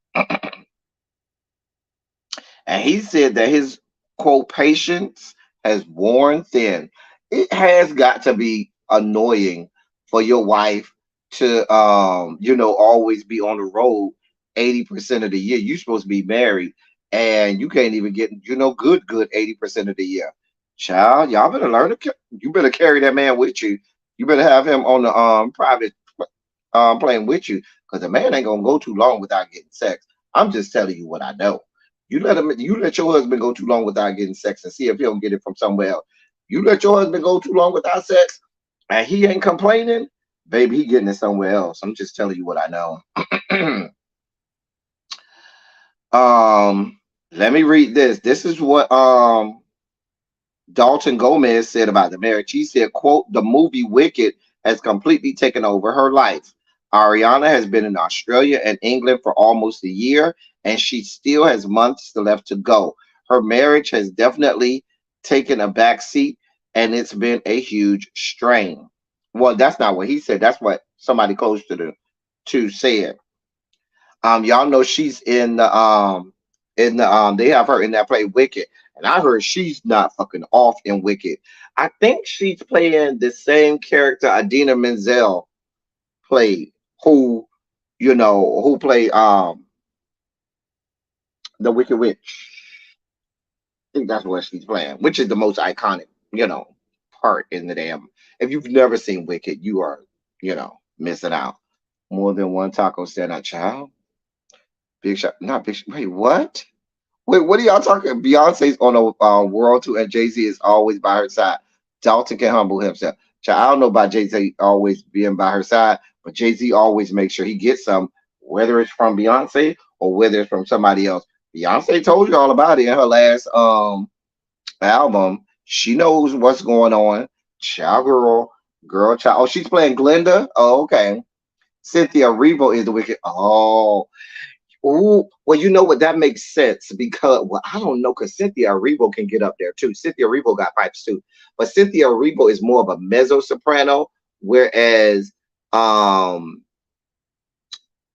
And he said that his quote patience has worn thin. It has got to be annoying for your wife to always be on the road 80% of the year. You're supposed to be married and you can't even get, good 80% of the year. Child, y'all better learn to you better carry that man with you. You better have him on the private plane with you because the man ain't gonna go too long without getting sex. I'm just telling you what I know. You let your husband go too long without getting sex and see if he don't get it from somewhere else. You let your husband go too long without sex and he ain't complaining, baby, he getting it somewhere else. I'm just telling you what I know. Let me read this. This is what Dalton Gomez said about the marriage. He said, quote, the movie Wicked has completely taken over her life. Ariana has been in Australia and England for almost a year, and she still has months left to go. Her marriage has definitely taken a back seat, and it's been a huge strain. Well, that's not what he said. That's what somebody close to the to said. Y'all know she's in the they have her in that play Wicked, and I heard she's not fucking off in Wicked. I think she's playing the same character Adina Menzel played, who who played the Wicked Witch. I think that's what she's playing, which is the most iconic, part in the damn. If you've never seen Wicked, you are, missing out. More than one taco stand out, child. Big shot, not big. Wait, what? Wait, what are y'all talking? Beyonce's on a world tour, and Jay Z is always by her side. Dalton can humble himself. Child, I don't know about Jay Z always being by her side, but Jay Z always makes sure he gets some, whether it's from Beyonce or whether it's from somebody else. Beyonce told you all about it in her last album. She knows what's going on. Child, girl, child. Oh, she's playing Glinda. Oh, okay. Cynthia Erivo is the wicked. Oh, ooh, well, you know what? That makes sense because, well, I don't know, because Cynthia Erivo can get up there too. Cynthia Erivo got pipes too, but Cynthia Erivo is more of a mezzo soprano, whereas, um,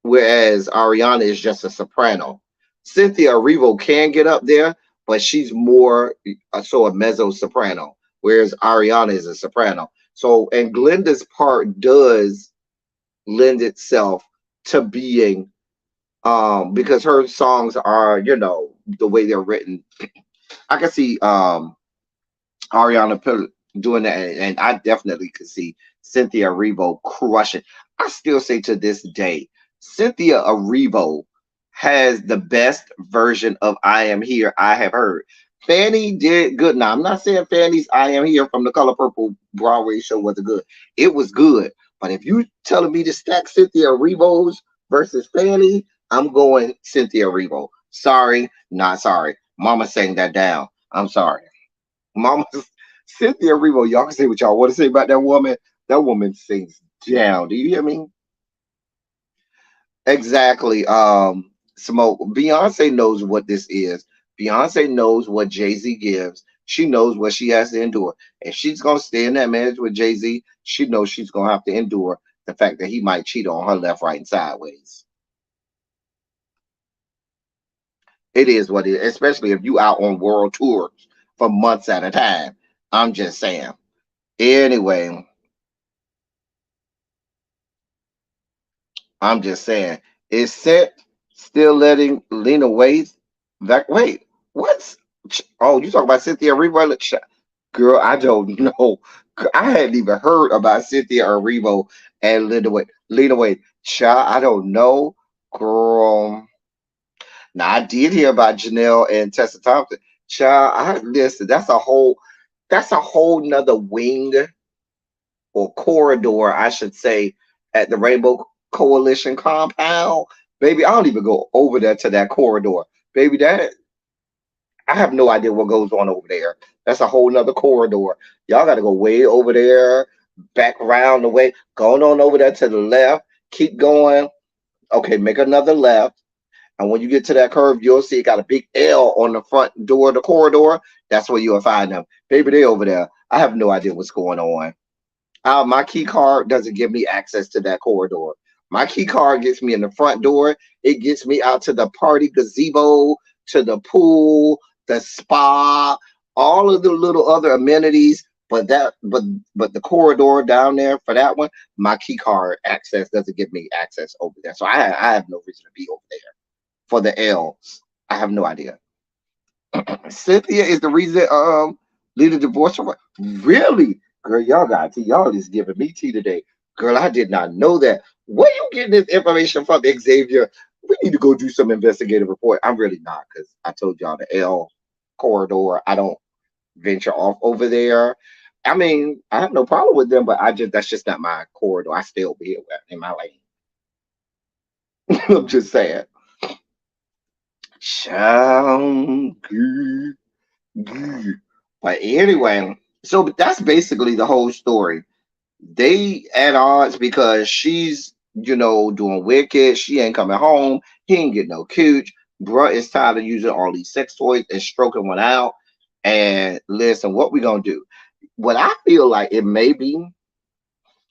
whereas Ariana is just a soprano. Cynthia Erivo can get up there, but she's more so a mezzo soprano, whereas Ariana is a soprano. So, and Glenda's part does lend itself to being because her songs are, the way they're written. I can see doing that, and I definitely could see Cynthia Erivo crushing. I still say to this day, Cynthia Erivo has the best version of I Am Here I have heard. Fanny did good. Now, I'm not saying Fanny's I Am Here from the Color Purple Broadway show wasn't good. It was good. But if you telling me to stack Cynthia Erivo's versus Fanny, I'm going Cynthia Erivo. Sorry, not sorry. Mama sang that down. I'm sorry. Mama Cynthia Erivo, y'all can say what y'all want to say about that woman. That woman sings down. Do you hear me? Exactly. Smoke. Beyonce knows what this is. Beyonce knows what Jay-Z gives. She knows what she has to endure. If she's gonna stay in that marriage with Jay-Z, she knows she's gonna have to endure the fact that he might cheat on her left, right, and sideways. It is what it is, especially if you out on world tours for months at a time. I'm just saying. Anyway, I'm just saying. Is set still letting Lena Waithe back? Wait, what's? Oh, you talking about Cynthia Erivo? Girl, I don't know. I hadn't even heard about Cynthia Erivo and Lena Waithe. Lena Waithe, child, I don't know, girl. Now I did hear about Janelle and Tessa Thompson. Child, I listen. That's a whole nother wing or corridor, I should say, at the Rainbow Coalition compound. Baby, I don't even go over there to that corridor. Baby, that I have no idea what goes on over there. That's a whole nother corridor. Y'all got to go way over there, back around the way, going on over there to the left. Keep going. Okay, make another left. And when you get to that curve, you'll see it got a big L on the front door of the corridor. That's where you'll find them. Baby, they over there. I have no idea what's going on. My key card doesn't give me access to that corridor. My key card gets me in the front door. It gets me out to the party gazebo, to the pool, the spa, all of the little other amenities. But the corridor down there for that one, my key card access doesn't give me access over there. So I have no reason to be over there for the L's. I have no idea. Cynthia is the reason Lena divorced from her. Really? Girl, y'all got tea. Y'all just giving me tea today. Girl, I did not know that. Where you getting this information from, Xavier? we need to go do some investigative report. I'm really not because I told y'all the L corridor. I don't venture off over there. I mean, I have no problem with them, but I just that's just not my corridor. I stay over here in my lane. I'm just saying. Sound good, good. But anyway, so that's basically the whole story. They at odds because she's, doing wicked. She ain't coming home. He ain't getting no cooch. Bruh is tired of using all these sex toys and stroking one out. And listen, what we gonna do? What I feel like it may be,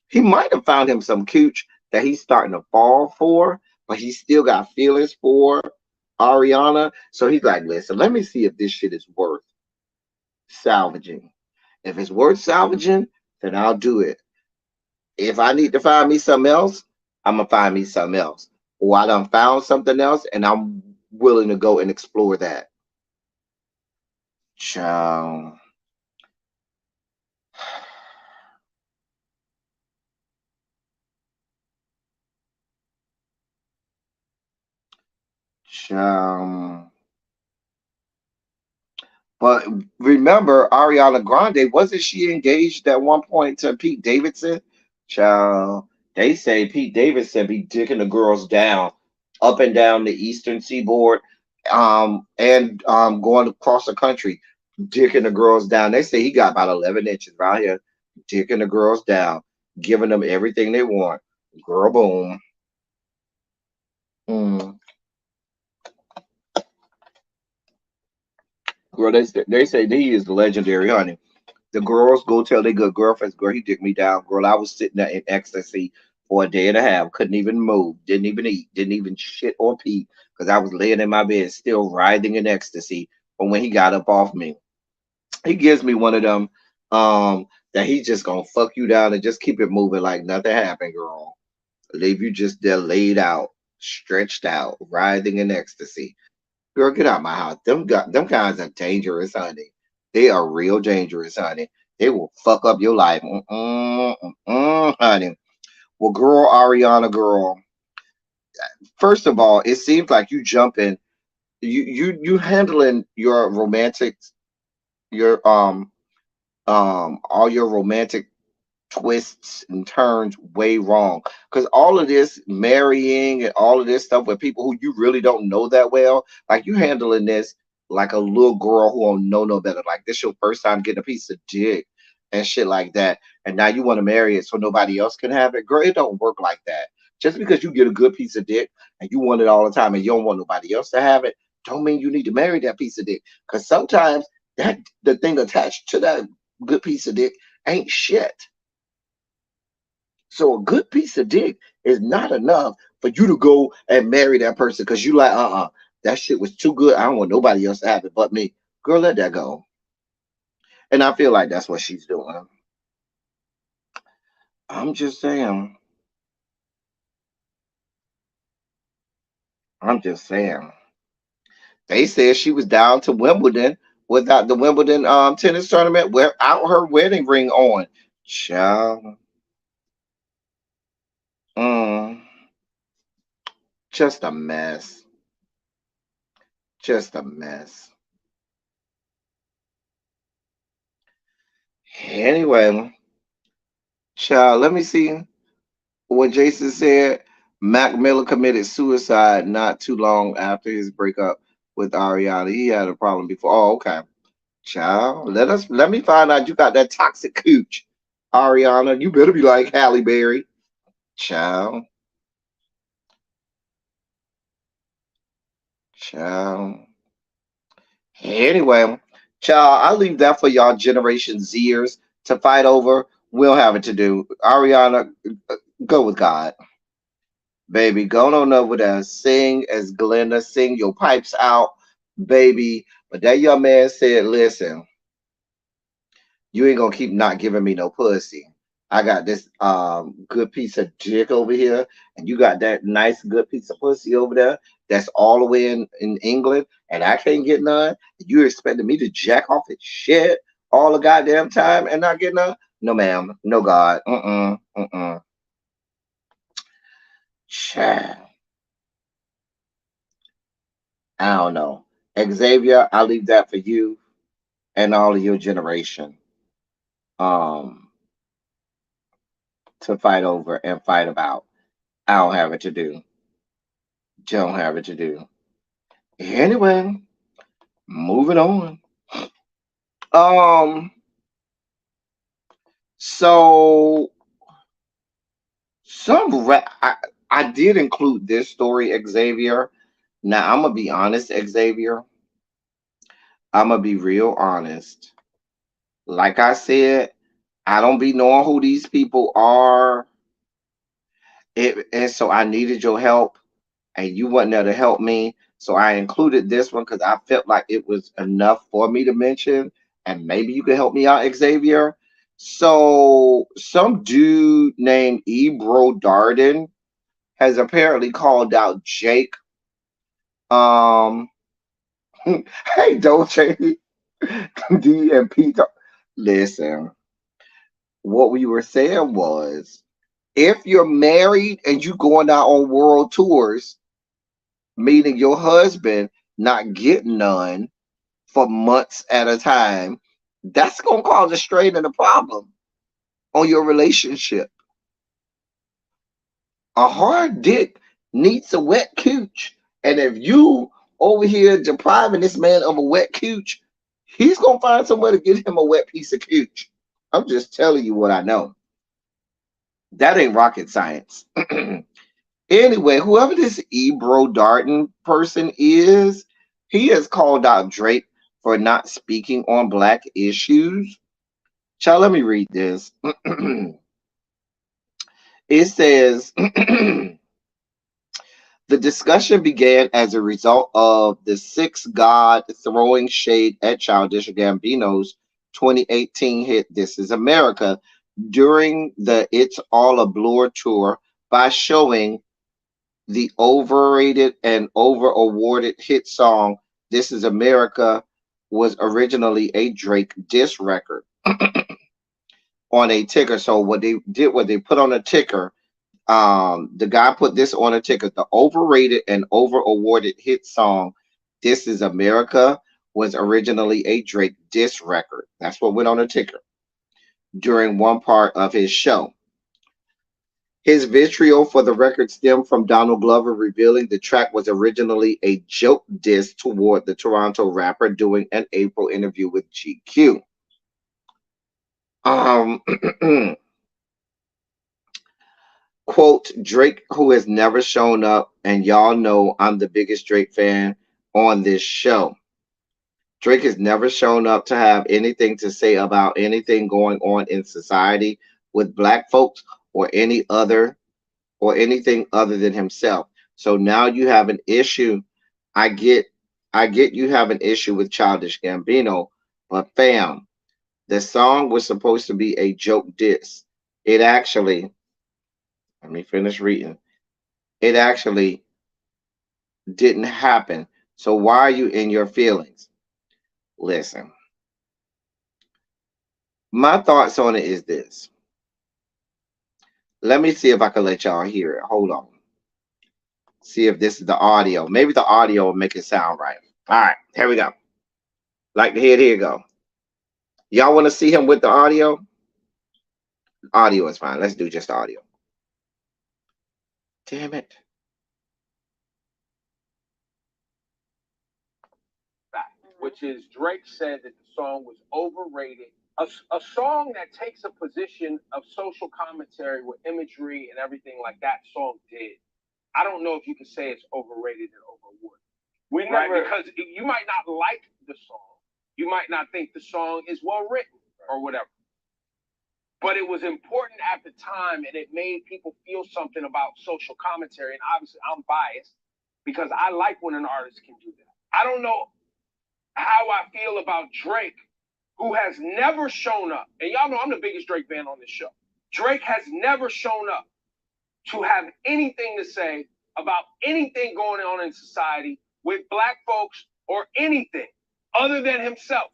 he might have found him some cooch that he's starting to fall for, but he still got feelings for Ariana. So he's like, listen, let me see if this shit is worth salvaging. If it's worth salvaging, then I'll do it. If I need to find me something else, I'm gonna find me something else. Or I done found something else and I'm willing to go and explore that. Child. Child. But remember, Ariana Grande, wasn't she engaged at one point to Pete Davidson? Child, they say Pete Davidson be dicking the girls down, up and down the eastern seaboard, and going across the country, dicking the girls down. They say he got about 11 inches right here, dicking the girls down, giving them everything they want. Girl, boom. Mm. Girl, they say that he is legendary, honey. The girls go tell their good girlfriends, girl, he dick me down. Girl, I was sitting there in ecstasy for a day and a half. Couldn't even move. Didn't even eat. Didn't even shit or pee. Because I was laying in my bed still writhing in ecstasy from when he got up off me. He gives me one of them that he just gonna fuck you down and just keep it moving like nothing happened, girl. Leave you just there laid out, stretched out, writhing in ecstasy. Girl, get out my house. Them guys are dangerous, honey. They are real dangerous, honey. They will fuck up your life. Honey. Well, girl, Ariana, girl. First of all, it seems like you jumping, you handling your romantic, your all your romantic twists and turns way wrong. Because all of this marrying and all of this stuff with people who you really don't know that well, like you handling this like a little girl who don't know no better. Like this your first time getting a piece of dick and shit like that. And now you want to marry it so nobody else can have it. Girl, it don't work like that. Just because you get a good piece of dick and you want it all the time and you don't want nobody else to have it, don't mean you need to marry that piece of dick. Because sometimes that the thing attached to that good piece of dick ain't shit. So a good piece of dick is not enough for you to go and marry that person because you like, that shit was too good. I don't want nobody else to have it but me. Girl, let that go. And I feel like that's what she's doing. I'm just saying. I'm just saying. They said she was down to Wimbledon without the Wimbledon tennis tournament without her wedding ring on. Child. Mm, just a mess. Just a mess. Anyway, child, let me see what Jason said. Mac Miller committed suicide not too long after his breakup with Ariana. He had a problem before. Oh, okay. Child, let me find out you got that toxic cooch. Ariana, you better be like Halle Berry. Child, child. Anyway, child, I leave that for y'all Generation Zers to fight over. We'll have it to do. Ariana, go with God. Baby, go on over there. Sing as Glenda. Sing your pipes out, baby. But that young man said, listen, you ain't gonna keep not giving me no pussy. I got this good piece of dick over here, and you got that nice good piece of pussy over there that's all the way in England, and I can't get none. You expecting me to jack off and shit all the goddamn time and not get none? No, ma'am. No, God. Mm-mm. Mm-mm. Child. I don't know. Xavier, I leave that for you and all of your generation um to fight over and fight about. I don't have it to do. Don't have it to do. Anyway, moving on. Um, so I did include this story, Xavier. Now I'm gonna be honest, Xavier. I'm gonna be real honest. Like I said, I don't be knowing who these people are. And so I needed your help, and you wasn't there to help me. So I included this one because I felt like it was enough for me to mention, and maybe you could help me out, Xavier. So some dude named Ebro Darden has apparently called out Jake. Um, hey Dolce, D and P. Listen, what we were saying was, if you're married and you going out on world tours, meaning your husband not getting none for months at a time, that's gonna cause a strain and a problem on your relationship. A hard dick needs a wet cooch. And if you over here depriving this man of a wet cooch, he's gonna find somewhere to get him a wet piece of cooch. I'm just telling you what I know. That ain't rocket science. Anyway, whoever this Ebro Darton person is, he has called out Drake for not speaking on black issues. Child, let me read this. It says the discussion began as a result of the Six God throwing shade at Childish Gambino's 2018 hit This Is America during the It's All a Blur tour by showing the overrated and over awarded hit song This Is America was originally a Drake diss record on a ticker. So what they did was they put on a ticker. The guy put this on a ticket. The overrated and over awarded hit song "This Is America" was originally a Drake diss record. That's what went on a ticker during one part of his show. His vitriol for the record stemmed from Donald Glover revealing the track was originally a joke diss toward the Toronto rapper during an April interview with GQ. Um, Quote, Drake, who has never shown up, and y'all know I'm the biggest Drake fan on this show. Drake has never shown up to have anything to say about anything going on in society with black folks or any other or anything other than himself. So now you have an issue. I get I get you have an issue with Childish Gambino, but fam, the song was supposed to be a joke diss. It actually, let me finish reading. It actually didn't happen. So why are you in your feelings? Listen, my thoughts on it is this. Let me see if I can let y'all hear it. Hold on. See if this is the audio. Maybe the audio will make it sound right. All right, here we go. Like to hear it, here you go. Y'all want to see him with the audio? Audio is fine. Let's do just audio. Damn it. Which is Drake said that the song was overrated. A song that takes a position of social commentary with imagery and everything like that song did. I don't know if you can say it's overrated and overworked. We never, right? Because you might not like the song. You might not think the song is well written or whatever. But it was important at the time and it made people feel something about social commentary. And obviously I'm biased because I like when an artist can do that. I don't know how I feel about Drake, who has never shown up. And y'all know I'm the biggest Drake fan on this show. Drake has never shown up to have anything to say about anything going on in society with black folks or anything other than himself.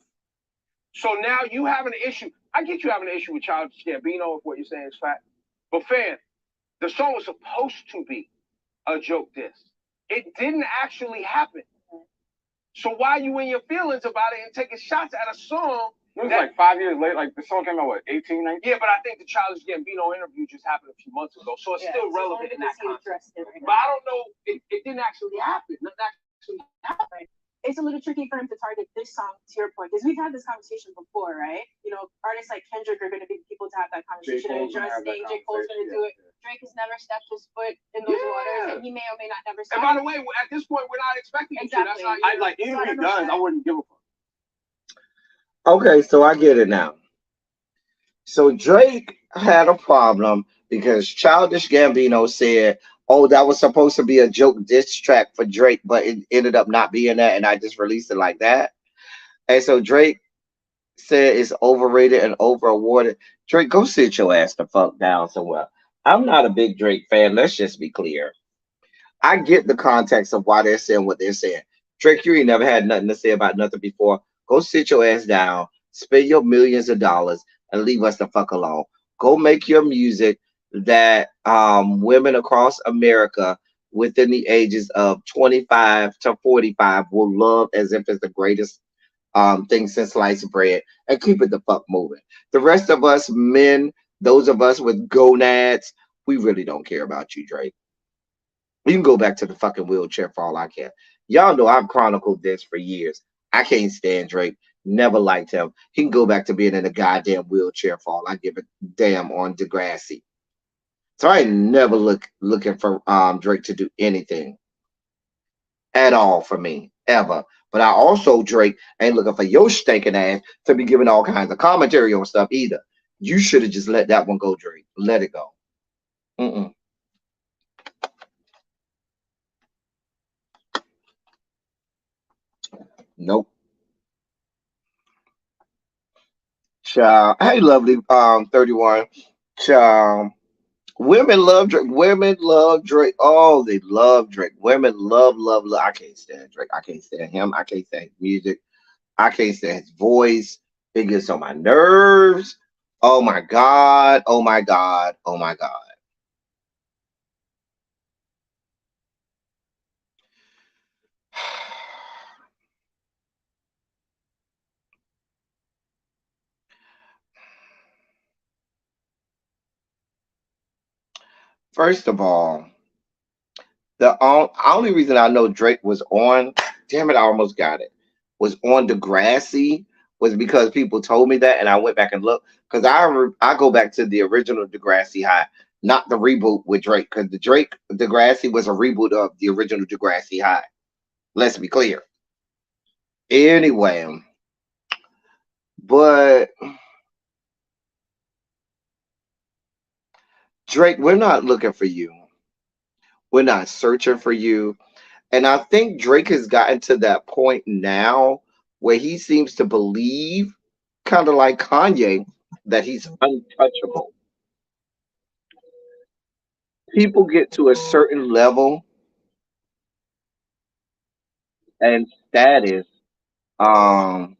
So now you have an issue. I get you having an issue with Childish Gambino if what you're saying is fact. But fam, the song was supposed to be a joke diss. It didn't actually happen. So why are you in your feelings about it and taking shots at a song? It was like 5 years later. Like the song came out, what, 18, 19? Yeah, but I think the Childish Gambino interview just happened a few months ago, so it's still relevant in that context. But I don't know, it didn't actually happen. Nothing actually happened. It's a little tricky for him to target this song, to your point, because we've had this conversation before, right? You know, artists like Kendrick are going to be people to have that conversation. And just saying J. Cole's going to do it. Drake has never stepped his foot in those waters, and he may or may not never step. And by the way, at this point, we're not expecting exactly. That's how, I like, even if he does, I wouldn't give a fuck. Okay, so I get it now. So Drake had a problem because Childish Gambino said, "Oh, that was supposed to be a joke diss track for Drake, but it ended up not being that, and I just released it like that." And so Drake said it's overrated and over awarded. Drake, go sit your ass the fuck down somewhere. I'm not a big Drake fan. Let's just be clear. I get the context of why they're saying what they're saying. Drake, you ain't never had nothing to say about nothing before. Go sit your ass down, spend your millions of dollars, and leave us the fuck alone. Go make your music that women across America within the ages of 25 to 45 will love as if it's the greatest thing since sliced bread, and keep it the fuck moving. The rest of us men, those of us with gonads, we really don't care about you, Drake. You can go back to the fucking wheelchair for all I care. Y'all know I've chronicled this for years. I can't stand Drake. Never liked him. He can go back to being in a goddamn wheelchair for all I give a damn on Degrassi. So I ain't never looking for Drake to do anything at all for me, ever. But I also, Drake, ain't looking for your stinking ass to be giving all kinds of commentary on stuff either. You should have just let that one go, Drake. Let it go. Mm-mm. Nope. Child. Hey, lovely 31. Child. Women love Drake. Women love Drake. Oh, they love Drake. Women love. I can't stand Drake. I can't stand him. I can't stand his music. I can't stand his voice. It gets on my nerves. Oh my God. Oh my God. Oh my God. First of all, the only reason I know Drake was on, damn it, I almost got it, was on Degrassi was because people told me that, and I went back and looked because I go back to the original Degrassi High, not the reboot with Drake, because the Drake Degrassi was a reboot of the original Degrassi High. Let's be clear. Anyway, but Drake, we're not looking for you. We're not searching for you. And I think Drake has gotten to that point now where he seems to believe, kind of like Kanye, that he's untouchable. People get to a certain level and status. Um,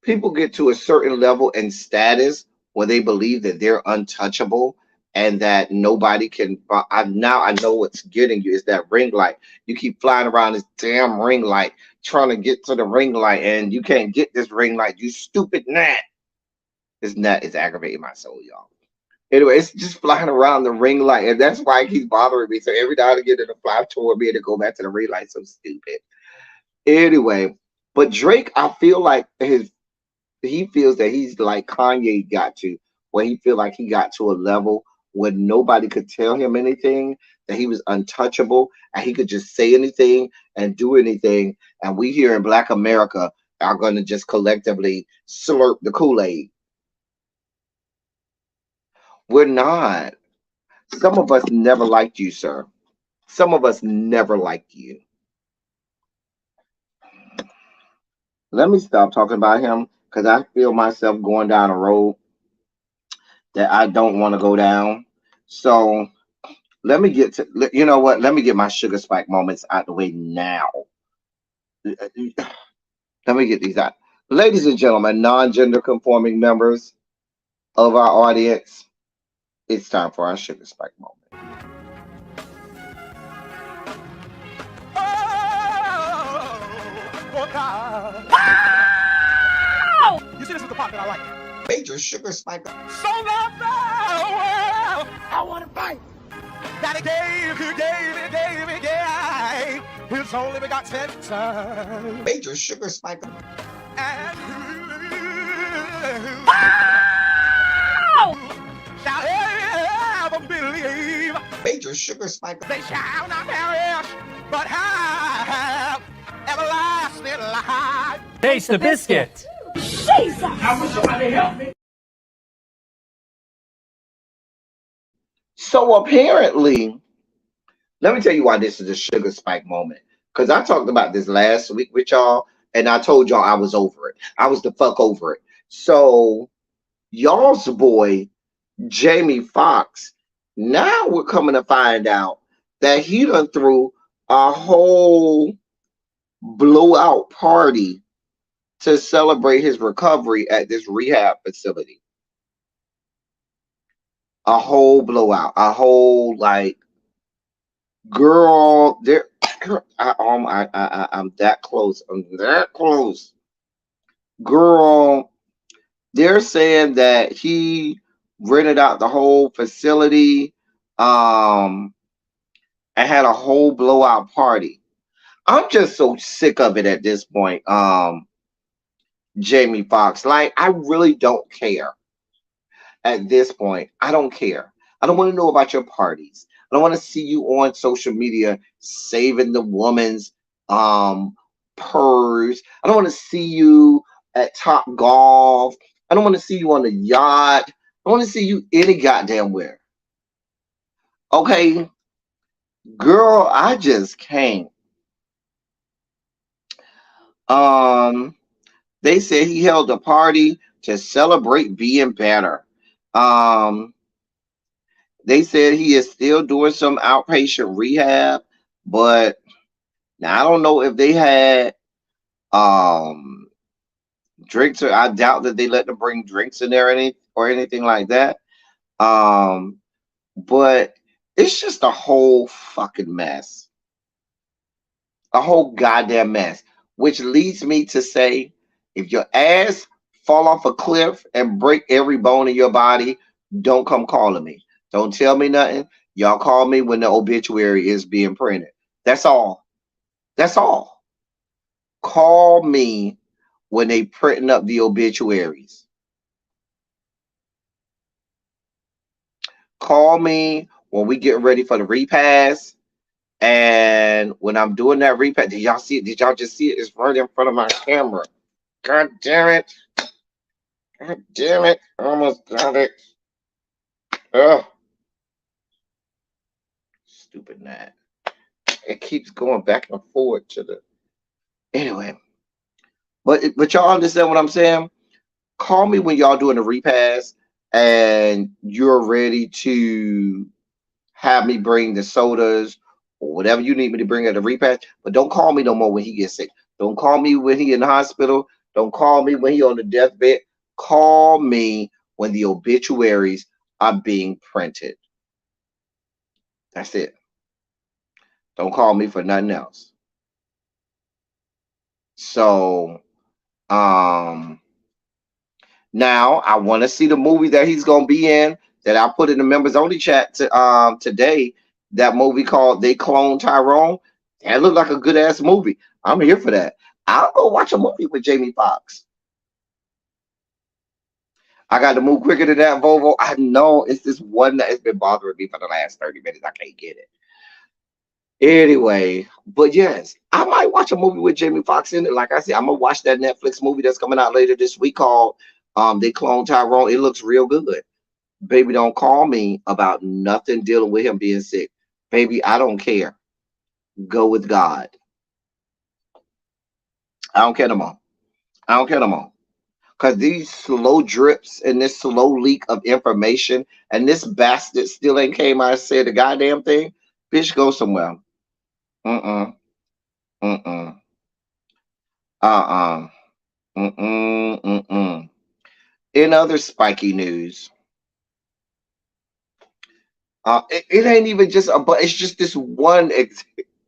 People get to a certain level and status where they believe that they're untouchable and that nobody can. Now I know what's getting you is that ring light. You keep flying around this damn ring light trying to get to the ring light, and you can't get this ring light. You stupid gnat. This gnat is aggravating my soul, y'all. Anyway, it's just flying around the ring light, and that's why it keeps bothering me. So every now and again, it'll fly toward me and to go back to the ring light. So stupid. Anyway, but Drake, I feel like he feels that he's like Kanye got to, where he feel like he got to a level where nobody could tell him anything, that he was untouchable, and he could just say anything and do anything. And we here in Black America are going to just collectively slurp the Kool-Aid. We're not. Some of us never liked you, sir. Some of us never liked you. Let me stop talking about him because I feel myself going down a road that I don't want to go down. So let me get to, you know what? Let me get my sugar spike moments out the way now. Let me get these out. Ladies and gentlemen, non-gender conforming members of our audience, it's time for our sugar spike moment. Wow! You see, this is the part that I like. Major sugar spike. So loved the world, I want to fight. That he gave his only begotten son. Major sugar spike. And wow! Shall ever believe. Major sugar spike. They shall not perish, but have everlasting life. Taste the biscuit. Jesus! I wish somebody help me. So apparently, let me tell you why this is a sugar spike moment. Because I talked about this last week with y'all, and I told y'all I was over it. I was the fuck over it. So y'all's boy, Jamie Foxx, now we're coming to find out that he done threw a whole blowout party to celebrate his recovery at this rehab facility. A whole blowout, a whole like, girl, there. I'm that close. I'm that close, girl. They're saying that he rented out the whole facility, and had a whole blowout party. I'm just so sick of it at this point. Jamie Foxx, like, I really don't care. At this point, I don't care. I don't want to know about your parties. I don't want to see you on social media saving the woman's purse. I don't want to see you at Top Golf. I don't want to see you on the yacht. I want to see you any goddamn where. Okay, girl, I just can't. They said he held a party to celebrate being better. They said he is still doing some outpatient rehab, but now I don't know if they had drinks, or I doubt that they let them bring drinks in there or anything like that. But it's just a whole fucking mess. A whole goddamn mess. Which leads me to say, if your ass fall off a cliff and break every bone in your body, don't come calling me. Don't tell me nothing. Y'all call me when the obituary is being printed. That's all. That's all. Call me when they printing up the obituaries. Call me when we get ready for the repass. And when I'm doing that repass, did y'all see it? Did y'all just see it? It's right in front of my camera. God damn it. God damn it. I almost got it. Ugh. Stupid Nat. It keeps going back and forth to the. Anyway. But y'all understand what I'm saying? Call me when y'all doing the repass and you're ready to have me bring the sodas or whatever you need me to bring at the repass. But don't call me no more when he gets sick. Don't call me when he in the hospital. Don't call me when he on the deathbed. Call me when the obituaries are being printed. That's it. Don't call me for nothing else. So, now I want to see the movie that he's gonna be in that I put in the members only chat today. That movie called They Clone Tyrone. That looked like a good ass movie. I'm here for that. I'll go watch a movie with Jamie Foxx. I got to move quicker than that, Volvo. I know it's this one that has been bothering me for the last 30 minutes. I can't get it. Anyway, but yes, I might watch a movie with Jamie Foxx in it. Like I said, I'm gonna watch that Netflix movie that's coming out later this week called They Clone Tyrone. It looks real good. Baby, don't call me about nothing dealing with him being sick. Baby, I don't care. Go with God. I don't care no more. I don't care no more. Because these slow drips and this slow leak of information and this bastard still ain't came out and said the goddamn thing. Bitch, go somewhere. Mm-mm. Mm-mm. Uh-uh. Mm-mm. Mm-mm. In other spiky news, it ain't even just but it's just this one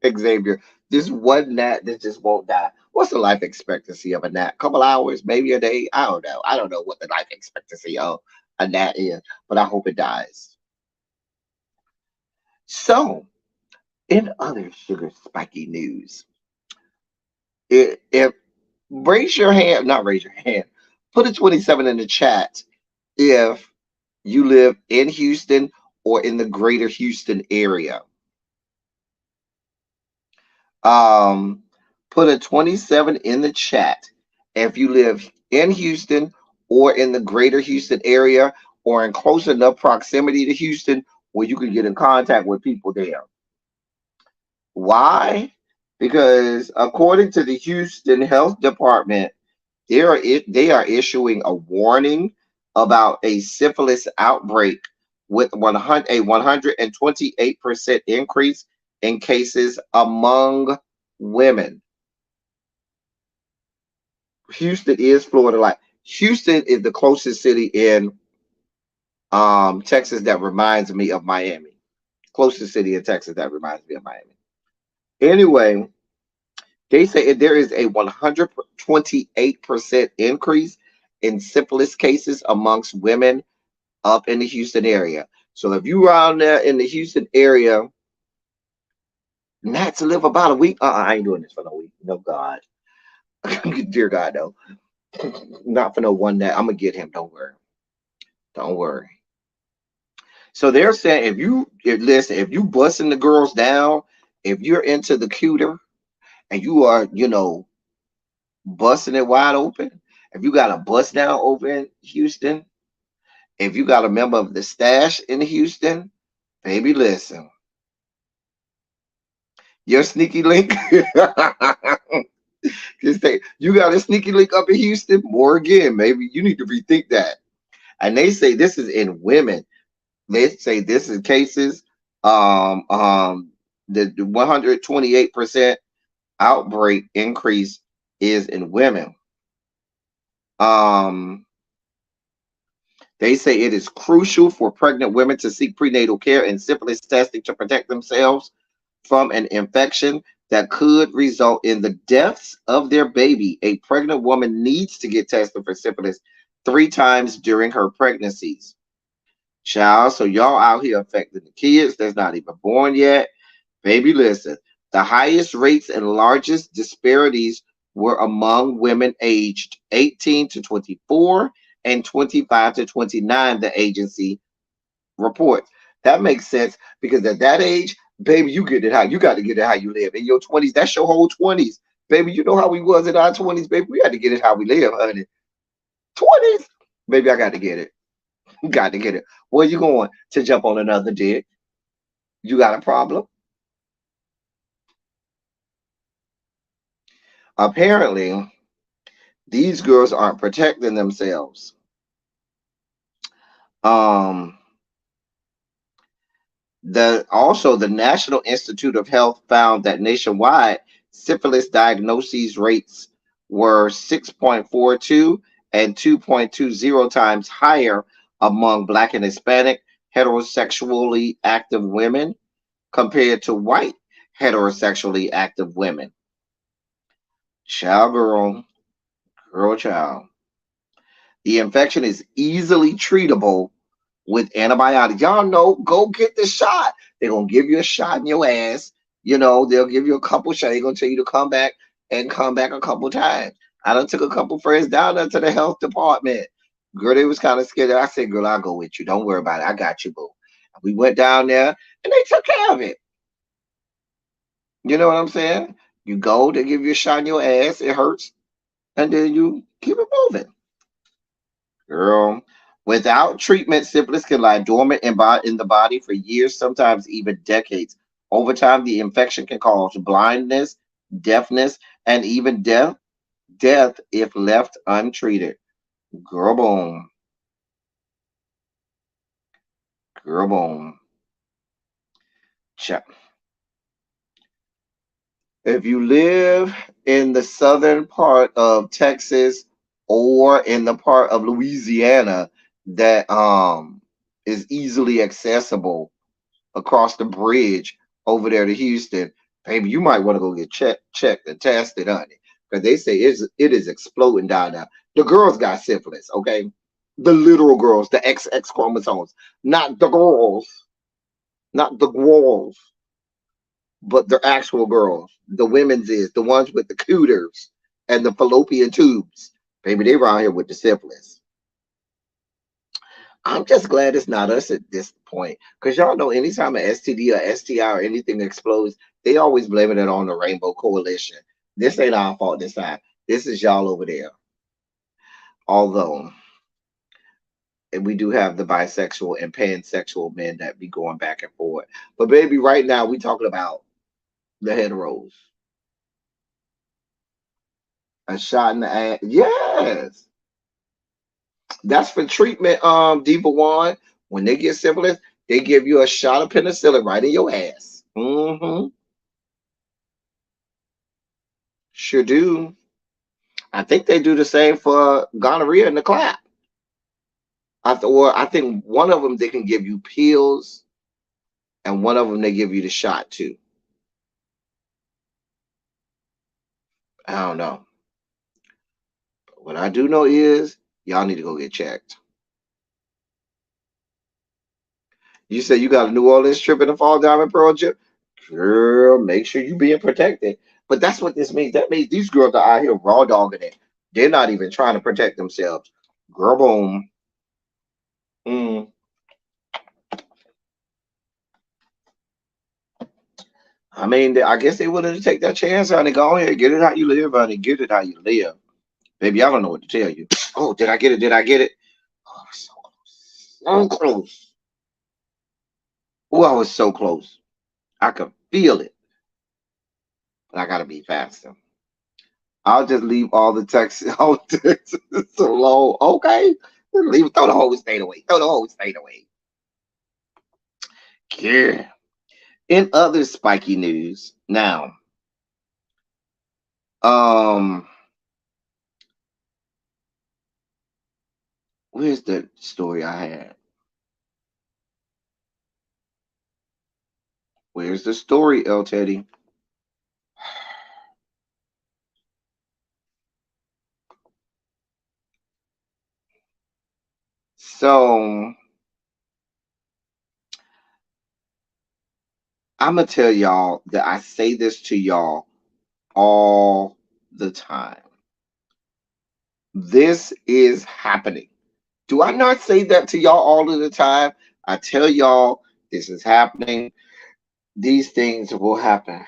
Xavier, this one gnat that just won't die. What's the life expectancy of a gnat? Couple hours, maybe a day? I don't know. I don't know what the life expectancy of a gnat is, but I hope it dies. So, in other sugar spiky news, if raise your hand, not raise your hand, put a 27 in the chat if you live in Houston or in the greater Houston area. Um, put a 27 in the chat if you live in Houston or in the greater Houston area or in close enough proximity to Houston where you can get in contact with people there. Why? Because according to the Houston Health Department, they are issuing a warning about a syphilis outbreak with 128% increase in cases among women. Houston is Florida like Houston is the closest city in Texas that reminds me of Miami. Closest city in Texas that reminds me of Miami. Anyway, they say there is a 128% increase in syphilis cases amongst women up in the Houston area. So if you around there in the Houston area, not to live about a week, I ain't doing this for no week. No God. Dear God, no. Not for no one that I'm gonna get him. Don't worry. Don't worry. So they're saying if you busting the girls down, if you're into the cuter and you are, busting it wide open, if you got a bust down over in Houston, if you got a member of the stash in Houston, baby, listen. Your sneaky link. Just say you got a sneaky link up in Houston. More again, maybe you need to rethink that. And they say this is in women. They say this is cases. The 128% outbreak increase is in women. They say it is crucial for pregnant women to seek prenatal care and syphilis testing to protect themselves from an infection that could result in the deaths of their baby. A pregnant woman needs to get tested for syphilis 3 times during her pregnancies. Child, so y'all out here affecting the kids that's not even born yet. Baby, listen. The highest rates and largest disparities were among women aged 18 to 24 and 25 to 29, the agency reports. That makes sense because at that age, baby, you got to get it how you live. In your 20s, that's your whole 20s. Baby, you know how we was in our 20s, baby. We had to get it how we live, honey. 20s. Baby, I got to get it. Got to get it. Where you going to jump on another dick? You got a problem? Apparently, these girls aren't protecting themselves. The National Institute of Health found that nationwide syphilis diagnoses rates were 6.42 and 2.20 times higher among Black and Hispanic heterosexually active women compared to white heterosexually active women. Child, girl, child. The infection is easily treatable with antibiotics. Y'all know, go get the shot. They're going to give you a shot in your ass. They'll give you a couple shots. They're going to tell you to come back and come back a couple times. I done took a couple friends down there to the health department. Girl, they was kind of scared. I said, girl, I'll go with you. Don't worry about it. I got you, boo. We went down there and they took care of it. You know what I'm saying? You go, they give you a shot in your ass. It hurts. And then you keep it moving. Girl, without treatment, syphilis can lie dormant in the body for years, sometimes even decades. Over time, the infection can cause blindness, deafness, and even death if left untreated. Girl, boom. Girl, boom. If you live in the southern part of Texas or in the part of Louisiana that is easily accessible across the bridge over there to Houston, baby, you might want to go get checked and tested, honey. because they say it is exploding down there. The girls got syphilis, okay? The literal girls, the XX chromosomes, not the girls, not the girls, but the actual girls. The women's is the ones with the cooters and the fallopian tubes. Baby, they around here with the syphilis. I'm just glad it's not us at this point. Because y'all know anytime an STD or STI or anything explodes, they always blaming it on the Rainbow Coalition. This ain't our fault this time. This is y'all over there. Although, and we do have the bisexual and pansexual men that be going back and forth. But baby, right now we talking about the heteros. A shot in the ass. Yes. That's for treatment, Diva One. When they get syphilis, they give you a shot of penicillin right in your ass. Mm-hmm. Sure do. I think they do the same for gonorrhea in the clap. I think one of them they can give you pills, and one of them they give you the shot too. I don't know. What I do know is y'all need to go get checked. You say you got a New Orleans trip and a Fall Diamond Pearl trip? Girl, make sure you being protected. But that's what this means. That means these girls are out here raw dogging it. They're not even trying to protect themselves. Girl, boom. Mm. I mean, I guess they willing to take that chance, honey. Go ahead, get it how you live, honey. Get it how you live. Baby, I don't know what to tell you. Oh, did I get it? Did I get it? Oh, so close. So close. Oh, I was so close. I could feel it. But I gotta be faster. I'll just leave all the text all the text so long. Okay. Leave throw the whole state away. Throw the whole state away. Yeah. In other spiky news, now, um, where's the story I had? Where's the story, El Teddy? So I'm gonna tell y'all that I say this to y'all all the time. This is happening. Do I not say that to y'all all of the time? I tell y'all this is happening. These things will happen.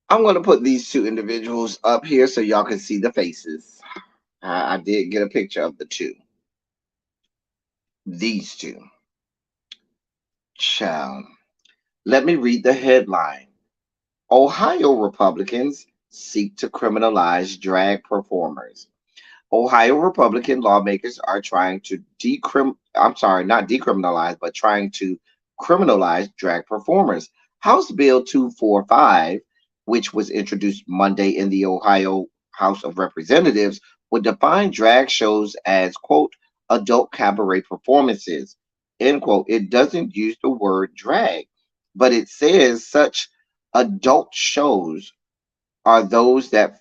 I'm going to put these two individuals up here so y'all can see the faces. I did get a picture of the two. These two. Child. Let me read the headline. Ohio Republicans seek to criminalize drag performers. Ohio Republican lawmakers are trying to not decriminalize, but trying to criminalize drag performers. House Bill 245, which was introduced Monday in the Ohio House of Representatives, would define drag shows as, quote, adult cabaret performances, end quote. It doesn't use the word drag, but it says such adult shows are those that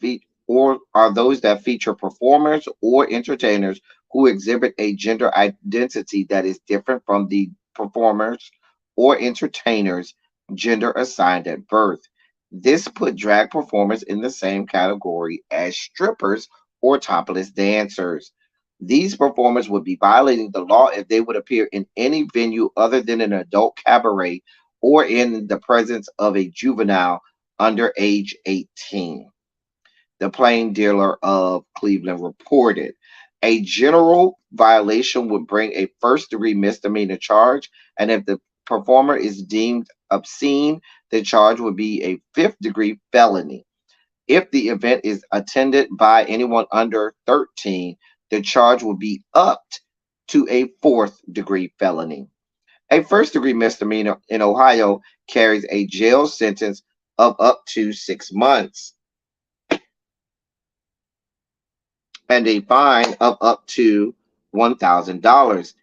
feature performers or entertainers who exhibit a gender identity that is different from the performers or entertainers gender assigned at birth. This put drag performers in the same category as strippers or topless dancers. These performers would be violating the law if they would appear in any venue other than an adult cabaret or in the presence of a juvenile under age 18. The Plain Dealer of Cleveland reported. A general violation would bring a first degree misdemeanor charge, and if the performer is deemed obscene, the charge would be a fifth degree felony. If the event is attended by anyone under 13, the charge would be upped to a fourth degree felony. A first degree misdemeanor in Ohio carries a jail sentence of up to 6 months and a fine of up to $1,000.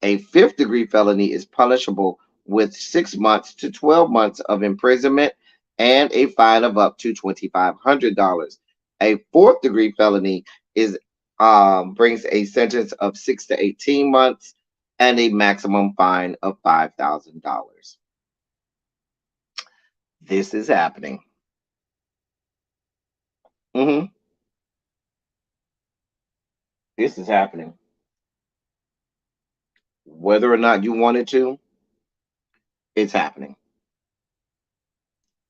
A fifth degree felony is punishable with 6 months to 12 months of imprisonment and a fine of up to $2,500. A fourth degree felony is brings a sentence of 6 to 18 months and a maximum fine of $5,000. This is happening. hmm This is happening. Whether or not you wanted to, it's happening.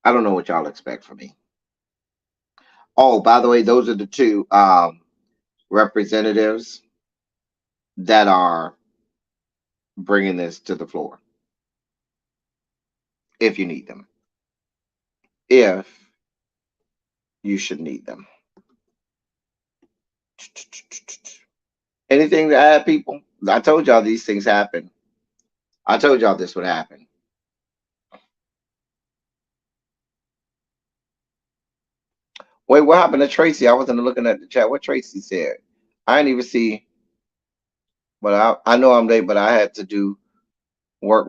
I don't know what y'all expect from me. Oh, by the way, those are the two representatives that are bringing this to the floor. If you need them, if you should need them. Anything to add, people? I told y'all these things happen. I told y'all this would happen. Wait, what happened to Tracy? I wasn't looking at the chat. What Tracy said? I didn't even see, but I know I'm late, but I had to do work.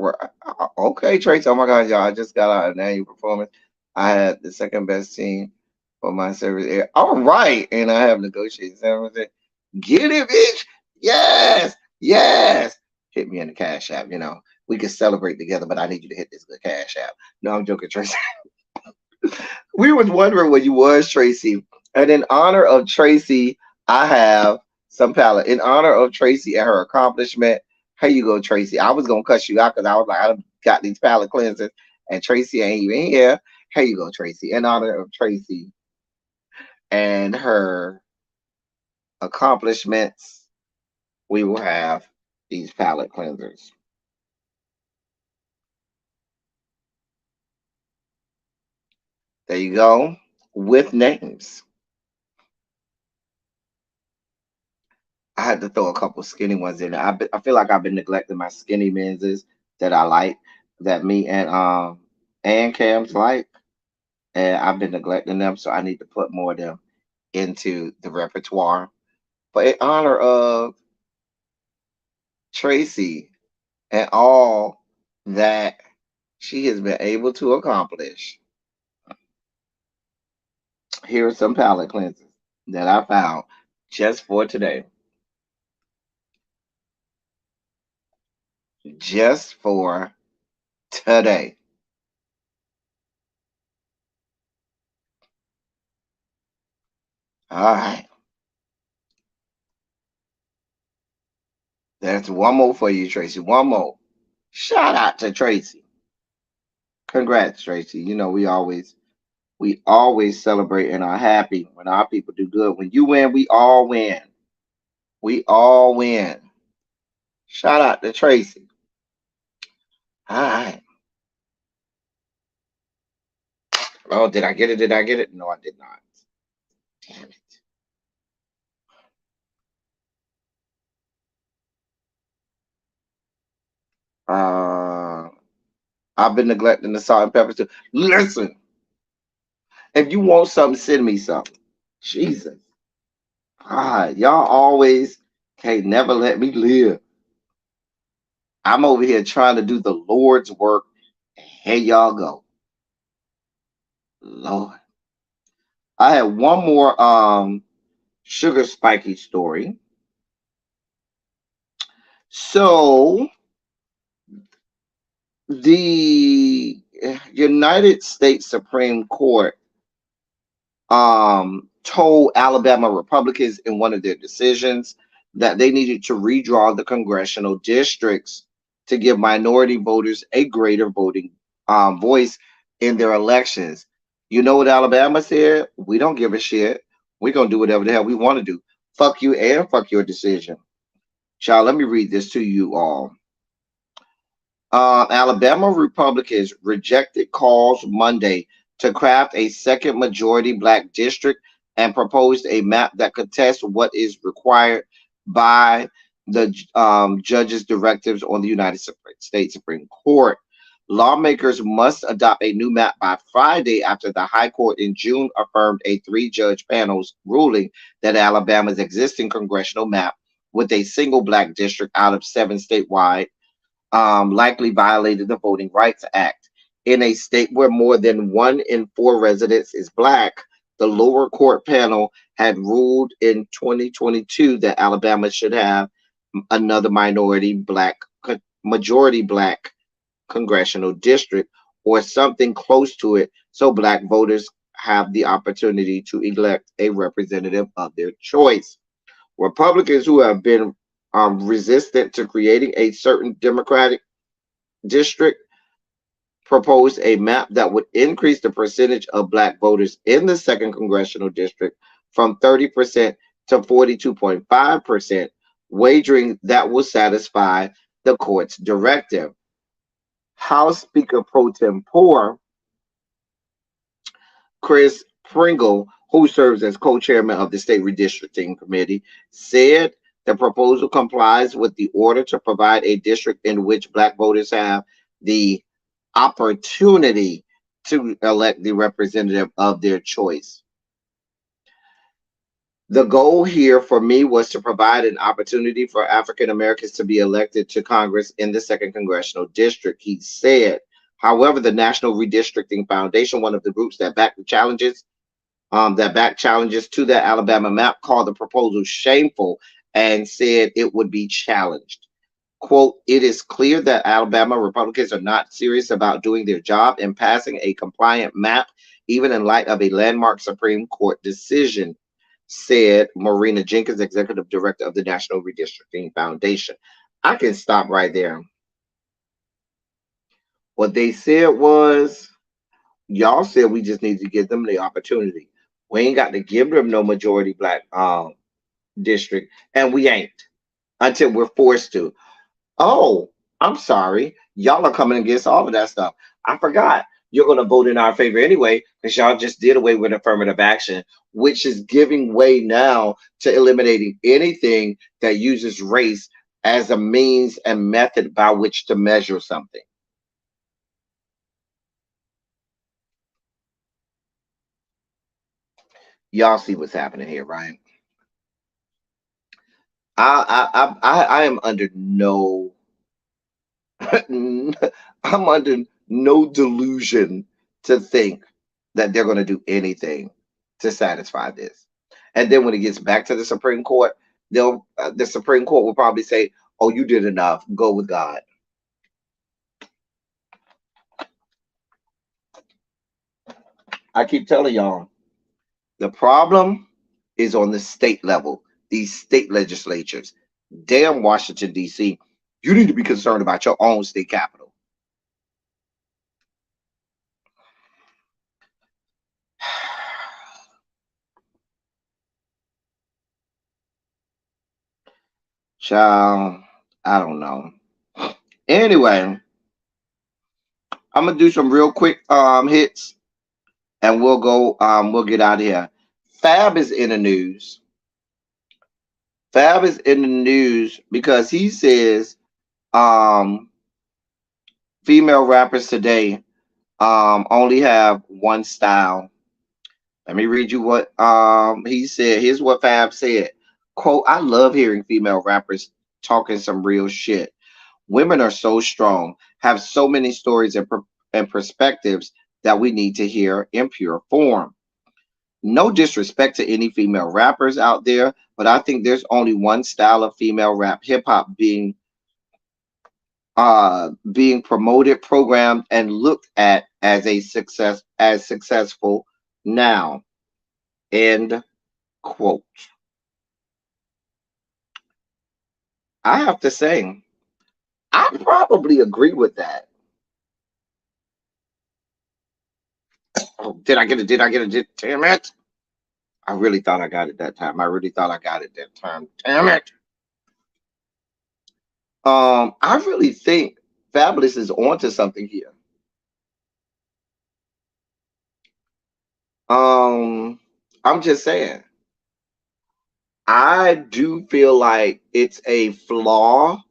Okay, Tracy. Oh my God, y'all! I just got out an annual performance. I had the second best team for my service area. All right, and I have negotiated everything. Get it, bitch! Yes, yes. Hit me in the Cash App. We can celebrate together, but I need you to hit this good Cash App. No, I'm joking, Tracy. We was wondering where you was, Tracy. And in honor of Tracy, I have some palette. In honor of Tracy and her accomplishment, here you go, Tracy. I was gonna cuss you out because I was like, I done got these palette cleansers, and Tracy ain't even here. Here you go, Tracy. In honor of Tracy and her accomplishments, we will have these palette cleansers. There you go, with names. I had to throw a couple skinny ones in there. I feel like I've been neglecting my skinny menses that I like, that me and Cam's like, and I've been neglecting them, so I need to put more of them into the repertoire. But in honor of Tracy and all that she has been able to accomplish, here are some palette cleansers that I found just for today. Just for today. All right. There's one more for you, Tracy. One more. Shout out to Tracy. Congrats, Tracy. We always celebrate and are happy when our people do good. When you win, we all win. We all win. Shout out to Tracy. All right. Oh, did I get it? Did I get it? No, I did not. Damn it. Uh, I've been neglecting the salt and pepper too. Listen, if you want something, send me something. Jesus. God, y'all always can't never let me live. I'm over here trying to do the Lord's work. Here y'all go. Lord. I had one more sugar spiky story. So the United States Supreme Court told Alabama Republicans in one of their decisions that they needed to redraw the congressional districts to give minority voters a greater voting voice in their elections. You know what Alabama said? We don't give a shit. We're gonna do whatever the hell we want to do. Fuck you and fuck your decision. Child, let me read this to you all. Alabama Republicans rejected calls Monday to craft a second majority black district and proposed a map that could test what is required by the judge's directives on the United States Supreme Court. Lawmakers must adopt a new map by Friday after the High Court in June affirmed a three-judge panel's ruling that Alabama's existing congressional map with a single black district out of 7 statewide likely violated the Voting Rights Act. In a state where more than 1 in 4 residents is black, the lower court panel had ruled in 2022 that Alabama should have another majority black congressional district or something close to it so black voters have the opportunity to elect a representative of their choice. Republicans who have been resistant to creating a certain Democratic district proposed a map that would increase the percentage of black voters in the second congressional district from 30% to 42.5%, wagering that will satisfy the court's directive. House Speaker pro tempore Chris Pringle, who serves as co-chairman of the state redistricting committee, said the proposal complies with the order to provide a district in which black voters have the opportunity to elect the representative of their choice. The goal here for me was to provide an opportunity for African Americans to be elected to Congress in the second congressional district, he said. However, the National Redistricting Foundation, one of the groups that backed challenges to that Alabama map, called the proposal shameful and said it would be challenged. Quote, it is clear that Alabama Republicans are not serious about doing their job and passing a compliant map, even in light of a landmark Supreme Court decision, said Marina Jenkins, executive director of the National Redistricting Foundation. I can stop right there. What they said was, y'all said we just need to give them the opportunity. We ain't got to give them no majority black district, and we ain't until we're forced to. Oh, I'm sorry. Y'all are coming against all of that stuff. I forgot. You're going to vote in our favor anyway because y'all just did away with affirmative action, which is giving way now to eliminating anything that uses race as a means and method by which to measure something. Y'all see what's happening here, right? I am under no I'm under no delusion to think that they're going to do anything to satisfy this. And then when it gets back to the Supreme Court, the Supreme Court will probably say, "Oh, you did enough. Go with God." I keep telling y'all, the problem is on the state level. These state legislatures. Damn Washington, D.C., you need to be concerned about your own state capital. Child, I don't know. Anyway, I'm gonna do some real quick hits and we'll get out of here. Fab is in the news. Fab is in the news because he says female rappers today only have one style. Let me read you what he said. Here's what Fab said. Quote, I love hearing female rappers talking some real shit. Women are so strong, have so many stories and perspectives that we need to hear in pure form. No disrespect to any female rappers out there, but I think there's only one style of female rap, hip hop, being promoted, programmed, and looked at as successful now. End quote. I have to say, I probably agree with that. Oh, did I get it? Did I get it? Damn it. I really thought I got it that time. Damn it. I really think Fabulous is onto something here. I'm just saying. I do feel like it's a flaw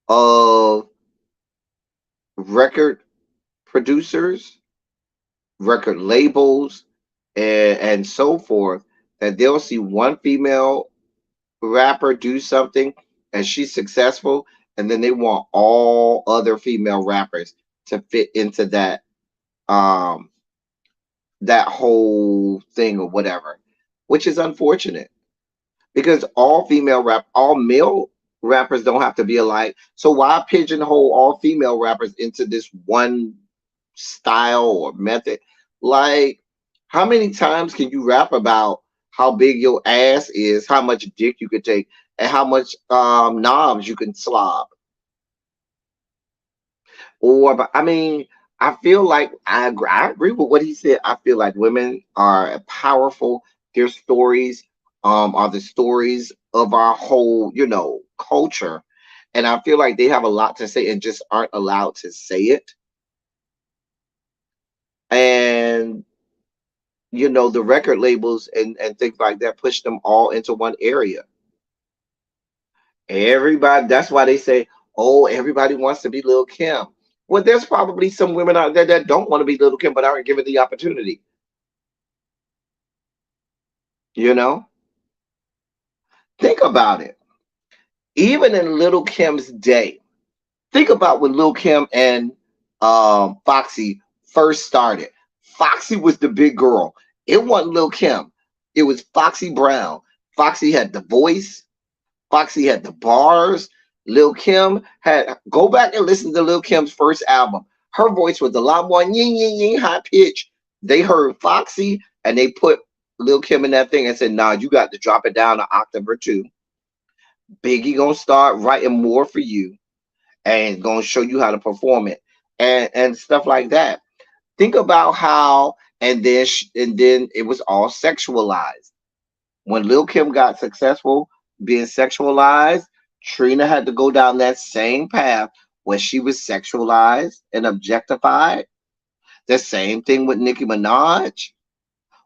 of record producers, record labels, and so forth, that they'll see one female rapper do something and she's successful, and then they want all other female rappers to fit into um that whole thing or whatever, which is unfortunate because all male rappers don't have to be alike. So why pigeonhole all female rappers into this one style or method? Like, how many times can you rap about how big your ass is, how much dick you could take, and how much knobs you can slob? Or, but I mean, I feel like I agree with what he said. I feel like women are powerful. Their stories are the stories of our whole, culture. And I feel like they have a lot to say and just aren't allowed to say it. And the record labels and things like that push them all into one area. Everybody, that's why they say, oh, everybody wants to be Lil Kim. Well, there's probably some women out there that don't want to be Little Kim, but aren't given the opportunity. You know, think about it. Even in Little Kim's day, think about when Lil Kim and Foxy first started. Foxy was the big girl. It wasn't Lil Kim. It was Foxy Brown. Foxy had the voice. Foxy had the bars. Lil Kim had go back and listen to Lil Kim's first album. Her voice was a lot more ying ying ying high pitch. They heard Foxy and they put Lil Kim in that thing and said, "Nah, you got to drop it down an octave or two. Biggie gonna start writing more for you and gonna show you how to perform it and stuff like that." Think about how and then it was all sexualized. When Lil Kim got successful being sexualized, Trina had to go down that same path where she was sexualized and objectified. The same thing with Nicki Minaj,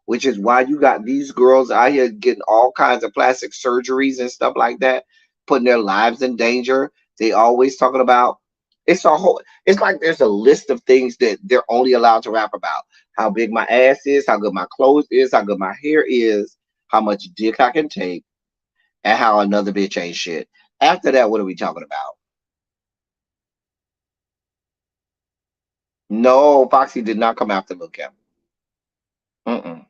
which is why you got these girls out here getting all kinds of plastic surgeries and stuff like that, putting their lives in danger. They always talking about it's like there's a list of things that they're only allowed to rap about. How big my ass is, how good my clothes is, how good my hair is, how much dick I can take, and how another bitch ain't shit. After that, what are we talking about? No, Foxy did not come after Lil Kim. Mm-mm.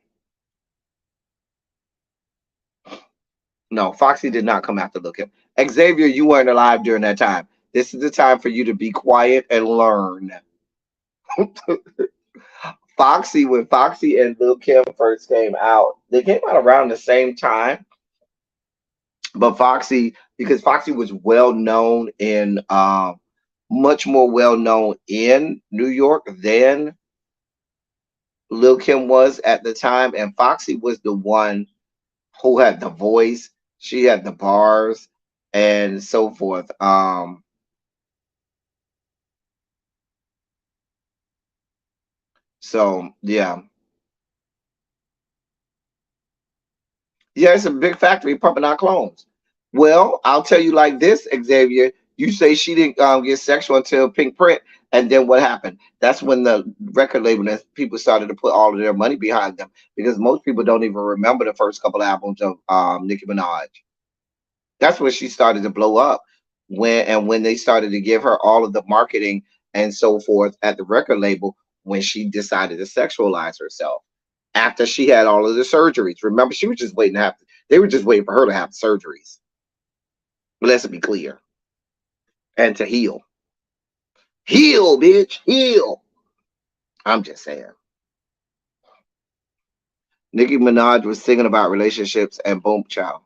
No, Foxy did not come after Lil Kim. Xavier, you weren't alive during that time. This is the time for you to be quiet and learn. When Foxy and Lil Kim first came out, they came out around the same time. But because Foxy was well known much more well known in New York than Lil Kim was at the time, and Foxy was the one who had the voice. She had the bars and so forth. So yeah, yeah, it's a big factory pumping out clones. Well, I'll tell you like this, Xavier. You say she didn't get sexual until Pink Print, and then what happened? That's when the record label and people started to put all of their money behind them because most people don't even remember the first couple albums of Nicki Minaj. That's when she started to blow up. When they started to give her all of the marketing and so forth at the record label when she decided to sexualize herself after she had all of the surgeries. Remember, she was just waiting to have. They were just waiting for her to have surgeries. But let's be clear, and to heal, heal, bitch, heal. I'm just saying. Nicki Minaj was singing about relationships and boom, child.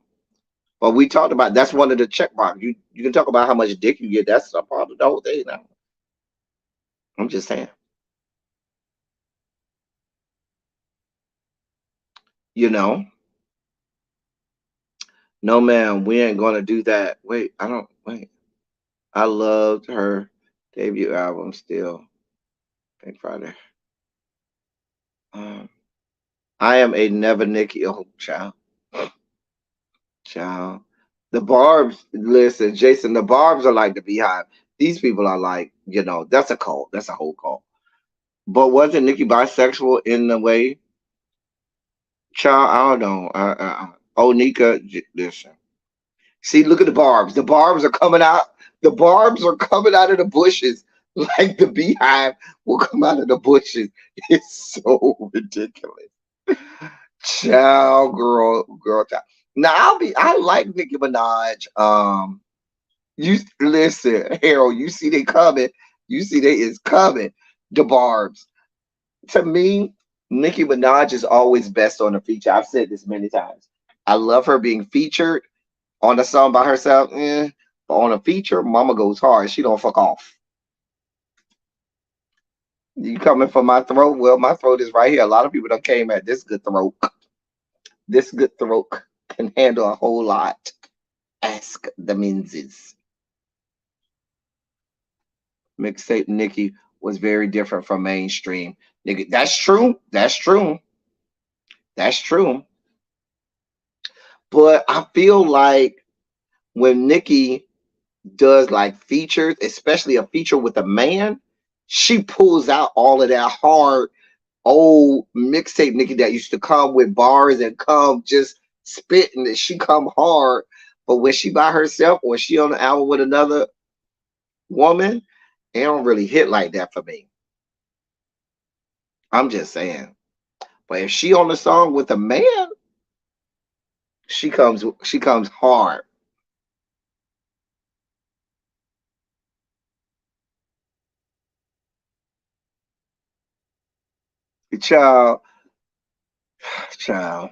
But we talked about that's one of the check marks. You can talk about how much dick you get. That's a part of the whole thing now. I'm just saying. You know, no man, we ain't gonna do that. Wait, I don't wait. I loved her debut album still. Pink Friday. Um, I am a never Nicki. Oh, child, child. The Barb's listen, Jason. The Barb's are like the Beehive. These people are like, that's a cult. That's a whole cult. But wasn't Nicki bisexual in the way? Child, I don't know. Oh, Nika, listen. See, look at the barbs. The barbs are coming out. The barbs are coming out of the bushes like the beehive will come out of the bushes. It's so ridiculous. Child, girl, child. Now I like Nicki Minaj. You listen, Harold. You see they coming. You see they is coming. The barbs. To me, Nicki Minaj is always best on a feature. I've said this many times. I love her being featured on a song by herself. But on a feature, Mama goes hard. She don't fuck off. You coming for my throat? Well, my throat is right here. A lot of people don't came at this good throat. This good throat can handle a whole lot. Ask the Menzies. Mixtape Nicki was very different from mainstream. Nigga, that's true. That's true. That's true. But I feel like when Nicki does like features, especially a feature with a man, she pulls out all of that hard old mixtape Nicki that used to come with bars and come just spitting that she come hard. But when she by herself or she on the album with another woman, it don't really hit like that for me. I'm just saying. But if she on the song with a man, she comes hard. Child, child.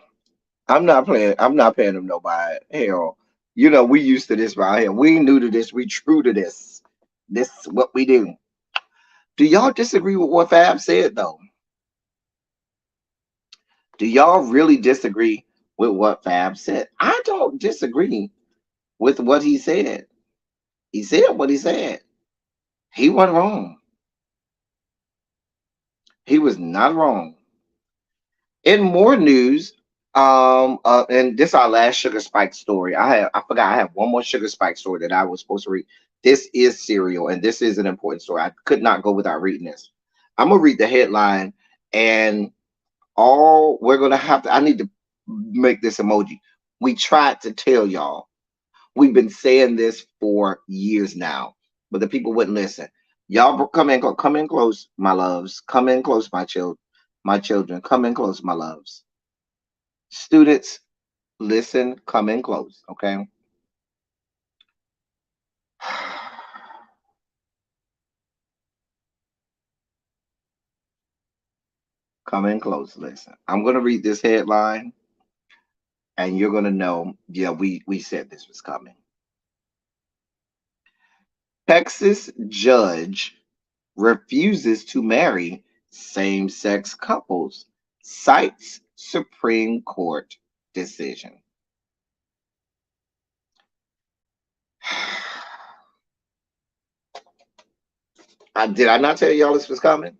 I'm not paying them nobody. Hell, we used to this right here. We new to this. We true to this. This is what we do. Do y'all disagree with what Fab said though? Do y'all really disagree with what Fab said? I don't disagree with what he said. He said what he said. He wasn't wrong. He was not wrong. In more news, and this our last Sugar Spike story. I forgot I have one more Sugar Spike story that I was supposed to read. This is serial, and this is an important story. I could not go without reading this. I'm gonna read the headline, and all we're gonna have to. I need to make this emoji. We tried to tell y'all. We've been saying this for years now, but the people wouldn't listen. Y'all come in close, my loves. Come in close, my children. Come in close, my loves. Students, listen, come in close, okay? Come in close, listen. I'm gonna read this headline, and you're gonna know, yeah, we said this was coming. Texas judge refuses to marry same-sex couples, cites Supreme Court decision. Did I not tell y'all this was coming?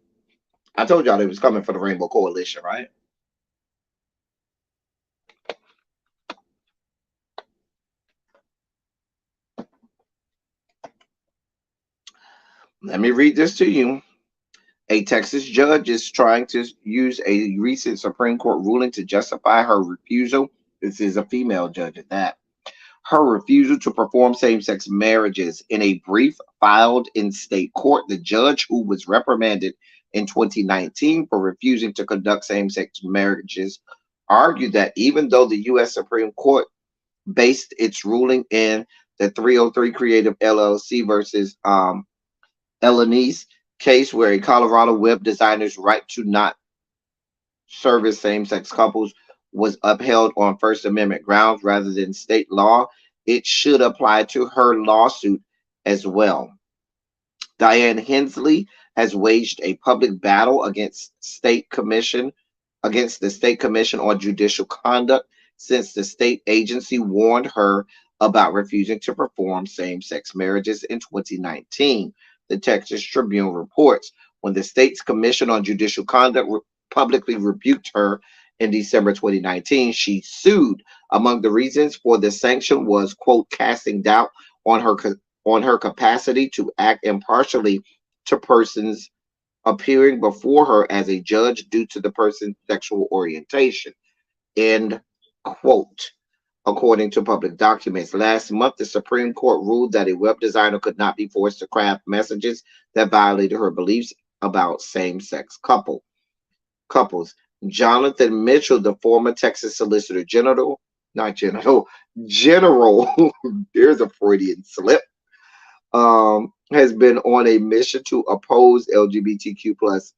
I told y'all it was coming for the Rainbow Coalition, right? Let me read this to you. A Texas judge is trying to use a recent Supreme Court ruling to justify her refusal. This is a female judge at that. Her refusal to perform same sex marriages. In a brief filed in state court, the judge, who was reprimanded in 2019 for refusing to conduct same sex marriages, argued that even though the U.S. Supreme Court based its ruling in the 303 Creative LLC versus Elanese case, where a Colorado web designer's right to not service same sex couples was upheld on First Amendment grounds rather than state law, it should apply to her lawsuit as well. Diane Hensley has waged a public battle against the state commission on judicial conduct since the state agency warned her about refusing to perform same-sex marriages in 2019. The Texas Tribune reports when the state's commission on judicial conduct publicly rebuked her in December 2019, she sued. Among the reasons for the sanction was, quote, casting doubt on her capacity to act impartially to persons appearing before her as a judge due to the person's sexual orientation, end quote. according to public documents. Last month, the Supreme Court ruled that a web designer could not be forced to craft messages that violated her beliefs about same-sex couples. Jonathan Mitchell, the former Texas Solicitor General, not general, general, there's a Freudian slip, has been on a mission to oppose LGBTQ plus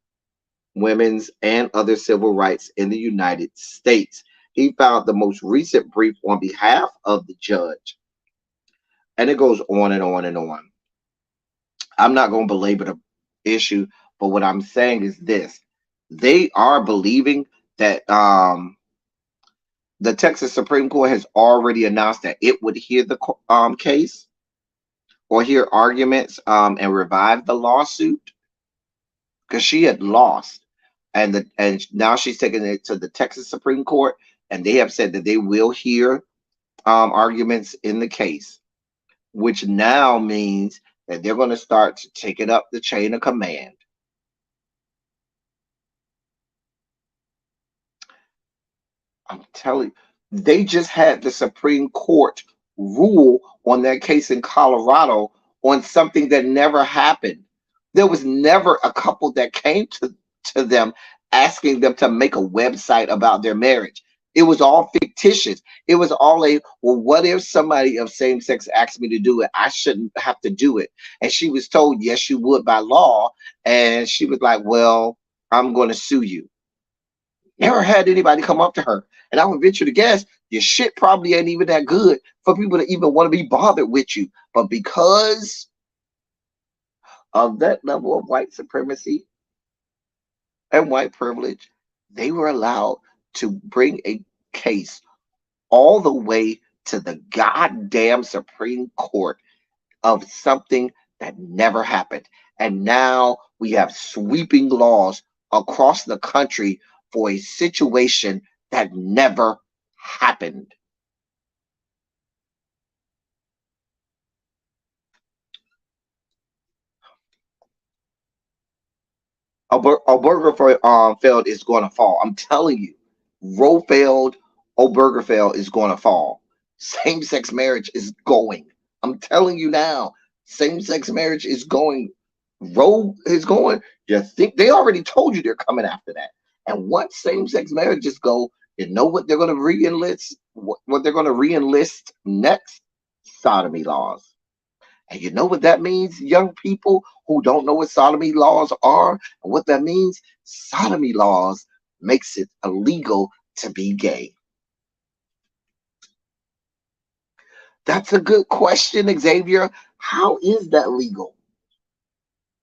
women's and other civil rights in the United States. He filed the most recent brief on behalf of the judge. And it goes on and on and on. I'm not going to belabor the issue, but what I'm saying is this. They are believing that the Texas Supreme Court has already announced that it would hear the case or hear arguments and revive the lawsuit because she had lost. And now she's taking it to the Texas Supreme Court, and they have said that they will hear arguments in the case, which now means that they're going to start to take it up the chain of command. I'm telling you, they just had the Supreme Court rule on that case in Colorado on something that never happened. There was never a couple that came to them asking them to make a website about their marriage. It was all fictitious. It was all well, what if somebody of same sex asked me to do it? I shouldn't have to do it. And she was told, yes, you would by law. And she was like, well, I'm going to sue you. Never had anybody come up to her. And I would venture to guess your shit probably ain't even that good for people to even want to be bothered with you. But because of that level of white supremacy and white privilege, they were allowed to bring a case all the way to the goddamn Supreme Court of something that never happened. And now we have sweeping laws across the country for a situation that never happened. Obergefell is going to fall. I'm telling you, Rofeld Obergefell is going to fall. Same-sex marriage is going. I'm telling you now, same-sex marriage is going. Roe is going. You think they already told you they're coming after that? And once same-sex marriages go, you know what they're going to re-enlist? What they're going to re-enlist next? Sodomy laws. And you know what that means, young people who don't know what sodomy laws are and what that means? Sodomy laws makes it illegal to be gay. That's a good question, Xavier. How is that legal?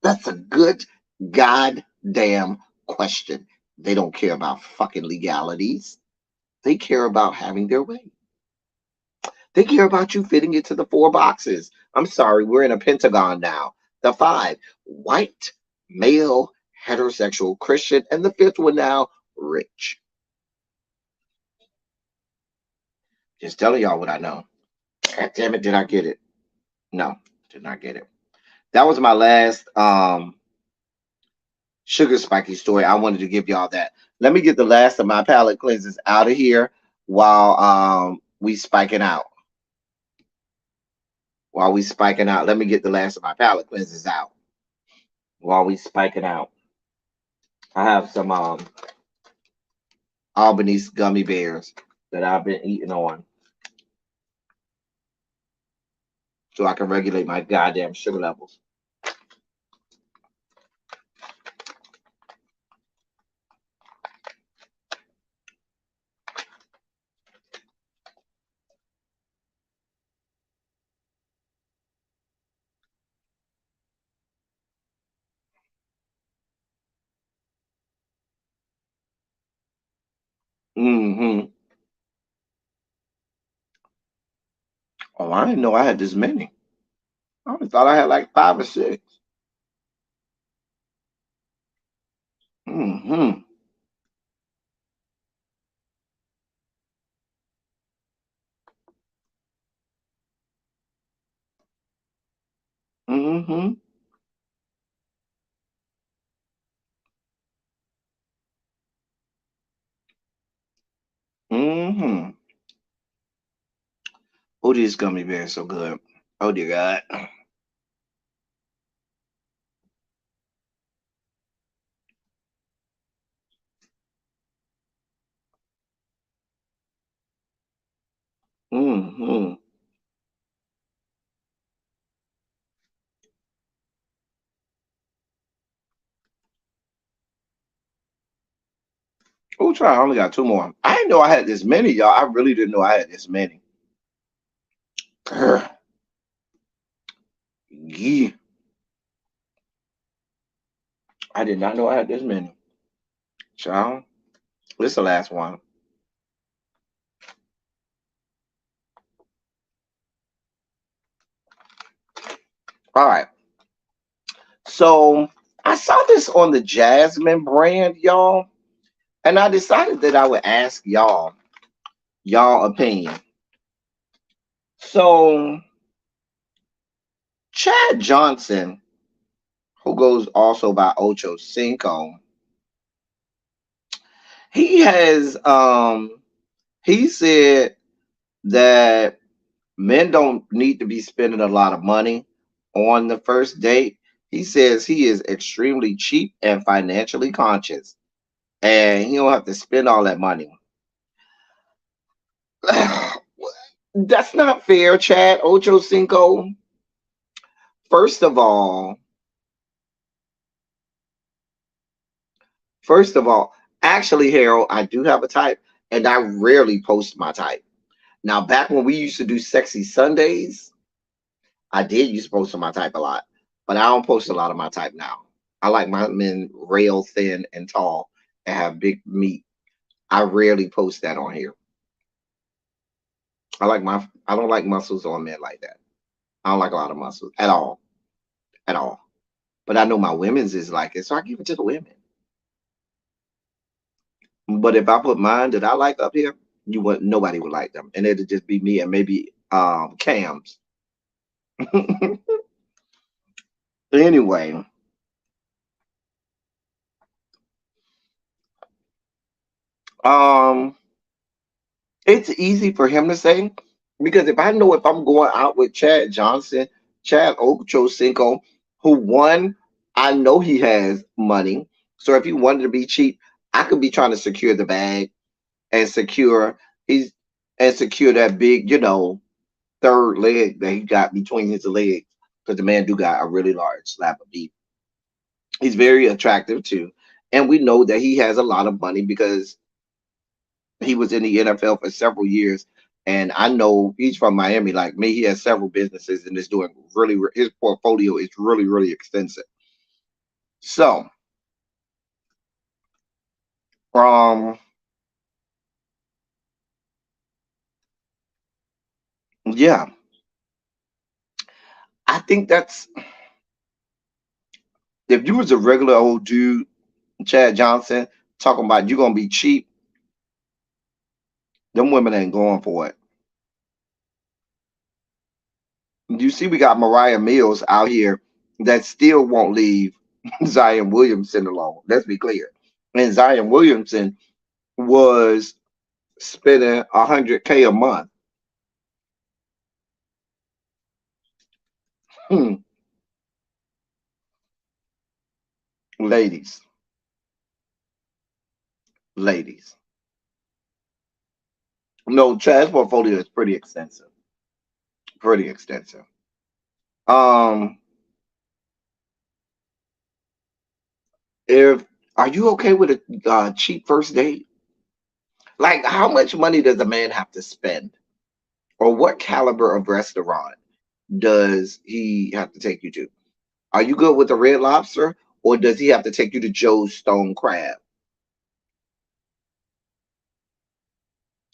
That's a good goddamn question. They don't care about fucking legalities. They care about having their way. They care about you fitting into the 4 boxes. I'm sorry, we're in a pentagon now. The 5, white, male, heterosexual, Christian, and the 5th one now, rich. Just telling y'all what I know. God damn it, did I get it? No, did not get it. That was my last sugar spiky story. I wanted to give y'all that. Let me get the last of my palate cleansers out of here while we spiking out. While we spiking out, let me get the last of my palate cleansers out. While we spiking out, I have some Albanese gummy bears that I've been eating on, so I can regulate my goddamn sugar levels. Mm-hmm. Oh, I didn't know I had this many. I only thought I had like 5 or 6. Mm-hmm. Mm-hmm. Mm-hmm. Oh, these gummy bears so good. Oh dear God. Mm-hmm. Oh, try. I only got two more. I didn't know I had this many, y'all. I really didn't know I had this many. Grr. Yeah. I did not know I had this many. Child. This is the last one. All right. So I saw this on the Jasmine brand, y'all, and I decided that I would ask y'all opinion. So Chad Johnson, who goes also by Ocho Cinco, he has he said that men don't need to be spending a lot of money on the first date. He says he is extremely cheap and financially conscious, and he don't have to spend all that money. That's not fair, Chad Ocho Cinco. First of all, first of all, actually, Harold, I do have a type, and I rarely post my type. Now, back when we used to do sexy Sundays, I did used to post my type a lot, but I don't post a lot of my type now. I like my men rail thin and tall and have big meat. I rarely post that on here. I don't like muscles on men like that. I don't like a lot of muscles at all, at all. But I know my women's is like it, so I give it to the women. But if I put mine that I like up here, you would nobody would like them, and it'd just be me and maybe Cam's. Anyway, um, it's easy for him to say because if I know if I'm going out with Chad Johnson, Chad Ochocinco, who won, I know he has money. So if he wanted to be cheap, I could be trying to secure the bag and he's secure that big, third leg that he got between his legs. Because the man do got a really large slab of beef. He's very attractive too. And we know that he has a lot of money because he was in the NFL for several years. And I know he's from Miami, like me. He has several businesses and is doing his portfolio is really, really extensive. So, um, yeah, I think that's if you was a regular old dude, Chad Johnson, talking about you gonna be cheap, them women ain't going for it. You see, we got Mariah Mills out here that still won't leave Zion Williamson alone. Let's be clear. And Zion Williamson was spending 100K a month. Hmm. Ladies, ladies. No, Chad's portfolio is pretty extensive. Pretty extensive. Um, if are you okay with a cheap first date? Like, how much money does a man have to spend, or what caliber of restaurant does he have to take you to? Are you good with the Red Lobster, or does he have to take you to Joe's Stone Crab?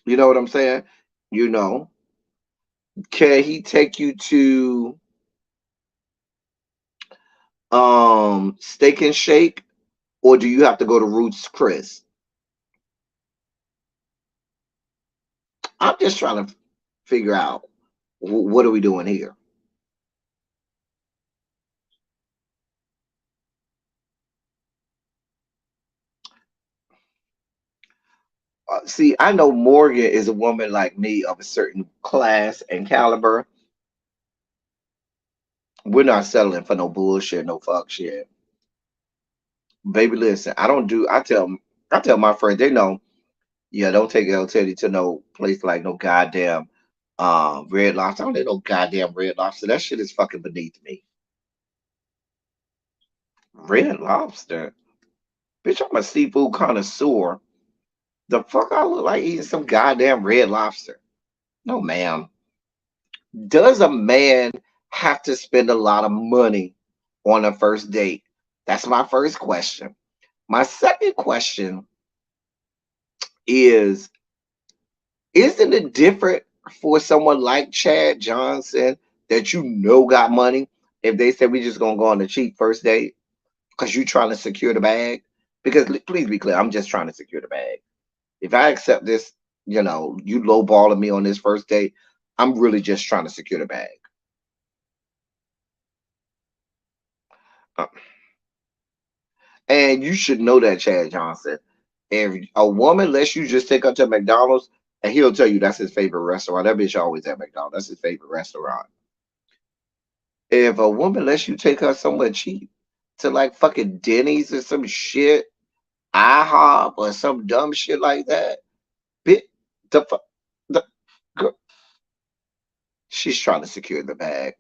You know what I'm saying? You know, can he take you to Steak and Shake, or do you have to go to Roots Chris? I'm just trying to figure out what are we doing here. See, I know Morgan is a woman like me of a certain class and caliber. We're not settling for no bullshit, no fuck shit. Baby, listen, I don't do. I tell my friends, they know. Yeah, don't take L Teddy to no place like no goddamn Red Lobster. I don't need no goddamn Red Lobster. That shit is fucking beneath me. Red Lobster, bitch, I'm a seafood connoisseur. The fuck I look like eating some goddamn Red Lobster? No, ma'am. Does a man have to spend a lot of money on a first date? That's my first question. My second question is, isn't it different for someone like Chad Johnson that you know got money if they say we just gonna go on a cheap first date because you trying to secure the bag? Because please be clear, I'm just trying to secure the bag. If I accept this, you lowballing me on this first date, I'm really just trying to secure the bag. Uh, And you should know that, Chad Johnson. If a woman lets you just take her to McDonald's, and he'll tell you that's his favorite restaurant. That bitch always at McDonald's. That's his favorite restaurant. If a woman lets you take her somewhere cheap to like fucking Denny's or some shit, IHOP or some dumb shit like that, bit the girl, she's trying to secure the bag.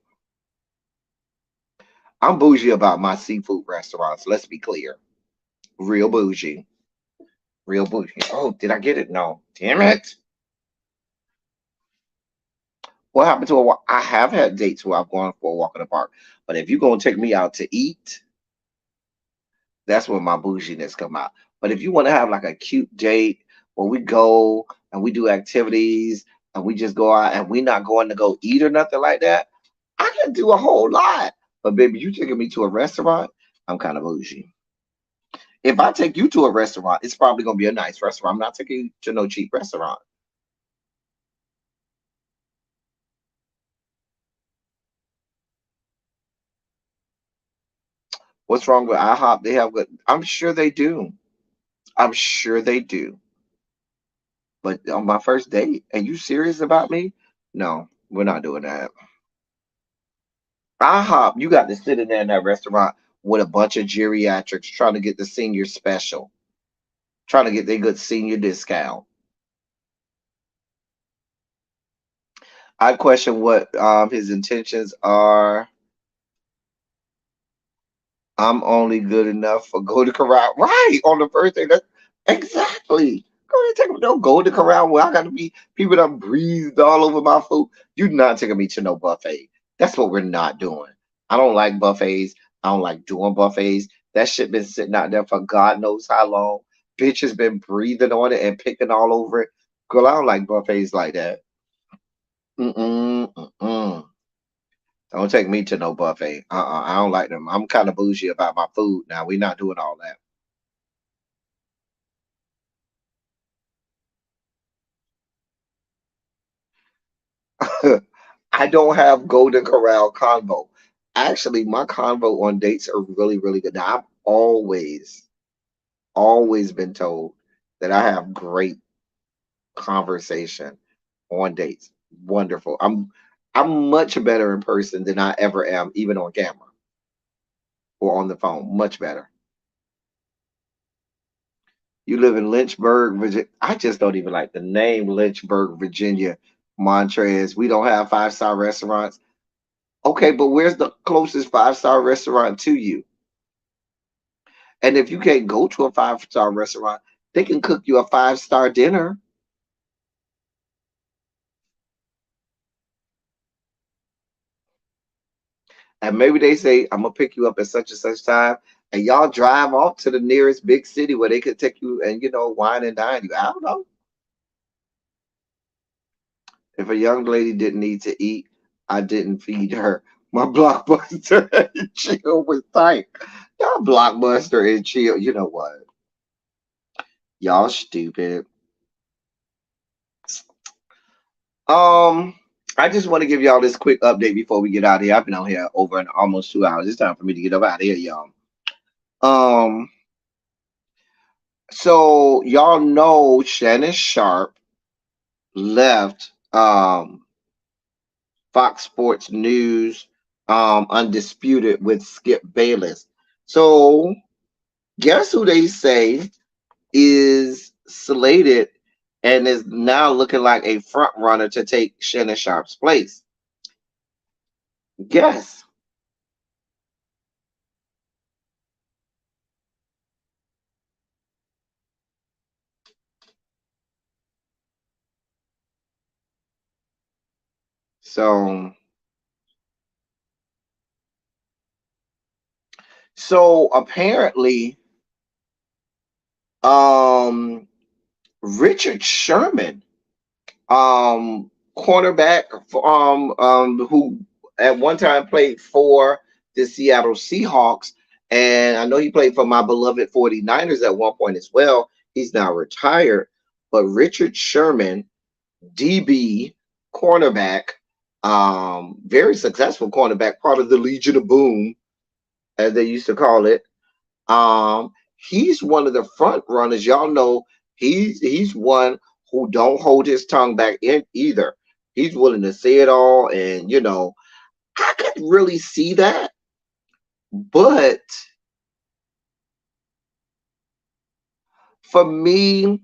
I'm bougie about my seafood restaurants. Let's be clear, real bougie, real bougie. Oh, did I get it? No, damn it. What happened to a walk? I have had dates where I've gone for a walk in the park, but if you're gonna take me out to eat, that's when my bouginess come out. But if you want to have like a cute date where we go and we do activities and we just go out and we not going to go eat or nothing like that, I can do a whole lot. But baby, you taking me to a restaurant, I'm kind of bougie. If I take you to a restaurant, it's probably gonna be a nice restaurant. I'm not taking you to no cheap restaurant. What's wrong with IHOP? They have good. I'm sure they do. I'm sure they do. But on my first date, are you serious about me? No, we're not doing that. IHOP, you got to sit in there in that restaurant with a bunch of geriatrics trying to get the senior special, trying to get their good senior discount. I question what his intentions are. I'm only good enough for Golden Corral. Right on the first day. That's exactly. Go ahead, take me. Don't go to Corral where I got to be people that breathed all over my food. You're not taking me to no buffet. That's what we're not doing. I don't like buffets. I don't like doing buffets. That shit been sitting out there for God knows how long. Bitch has been breathing on it and picking all over it. Girl, I don't like buffets like that. Mm-mm, mm-mm. Don't take me to no buffet. I don't like them. I'm kind of bougie about my food now. We're not doing all that. I don't have Golden Corral convo. Actually, my convo on dates are really, really good. Now, I've always been told that I have great conversation on dates. Wonderful. I'm much better in person than I ever am, even on camera or on the phone. Much better. You live in Lynchburg, Virginia. I just don't even like the name Lynchburg, Virginia, Montrez. We don't have five-star restaurants. Okay, but where's the closest five-star restaurant to you? And if you can't go to a five-star restaurant, they can cook you a five-star dinner. And maybe they say, I'm gonna pick you up at such and such time, and y'all drive off to the nearest big city where they could take you and wine and dine you. I don't know. If a young lady didn't need to eat, I didn't feed her. My blockbuster and chill was tight. Y'all blockbuster and chill. You know what? Y'all stupid. Um, I just want to give y'all this quick update before we get out of here. I've been on here over an almost 2 hours. It's time for me to get up out of here, y'all. Um, So y'all know Shannon Sharp left Fox Sports News Undisputed with Skip Bayless. So guess who they say is slated and is now looking like a front runner to take Shannon Sharp's place? Guess. So apparently um Richard Sherman, cornerback, who at one time played for the Seattle Seahawks, and I know he played for my beloved 49ers at one point as well. He's now retired, but Richard Sherman, DB, cornerback, very successful cornerback, part of the Legion of Boom, as they used to call it. He's one of the front runners. Y'all know he's one who don't hold his tongue back in either. He's willing to say it all, and I could really see that. But for me,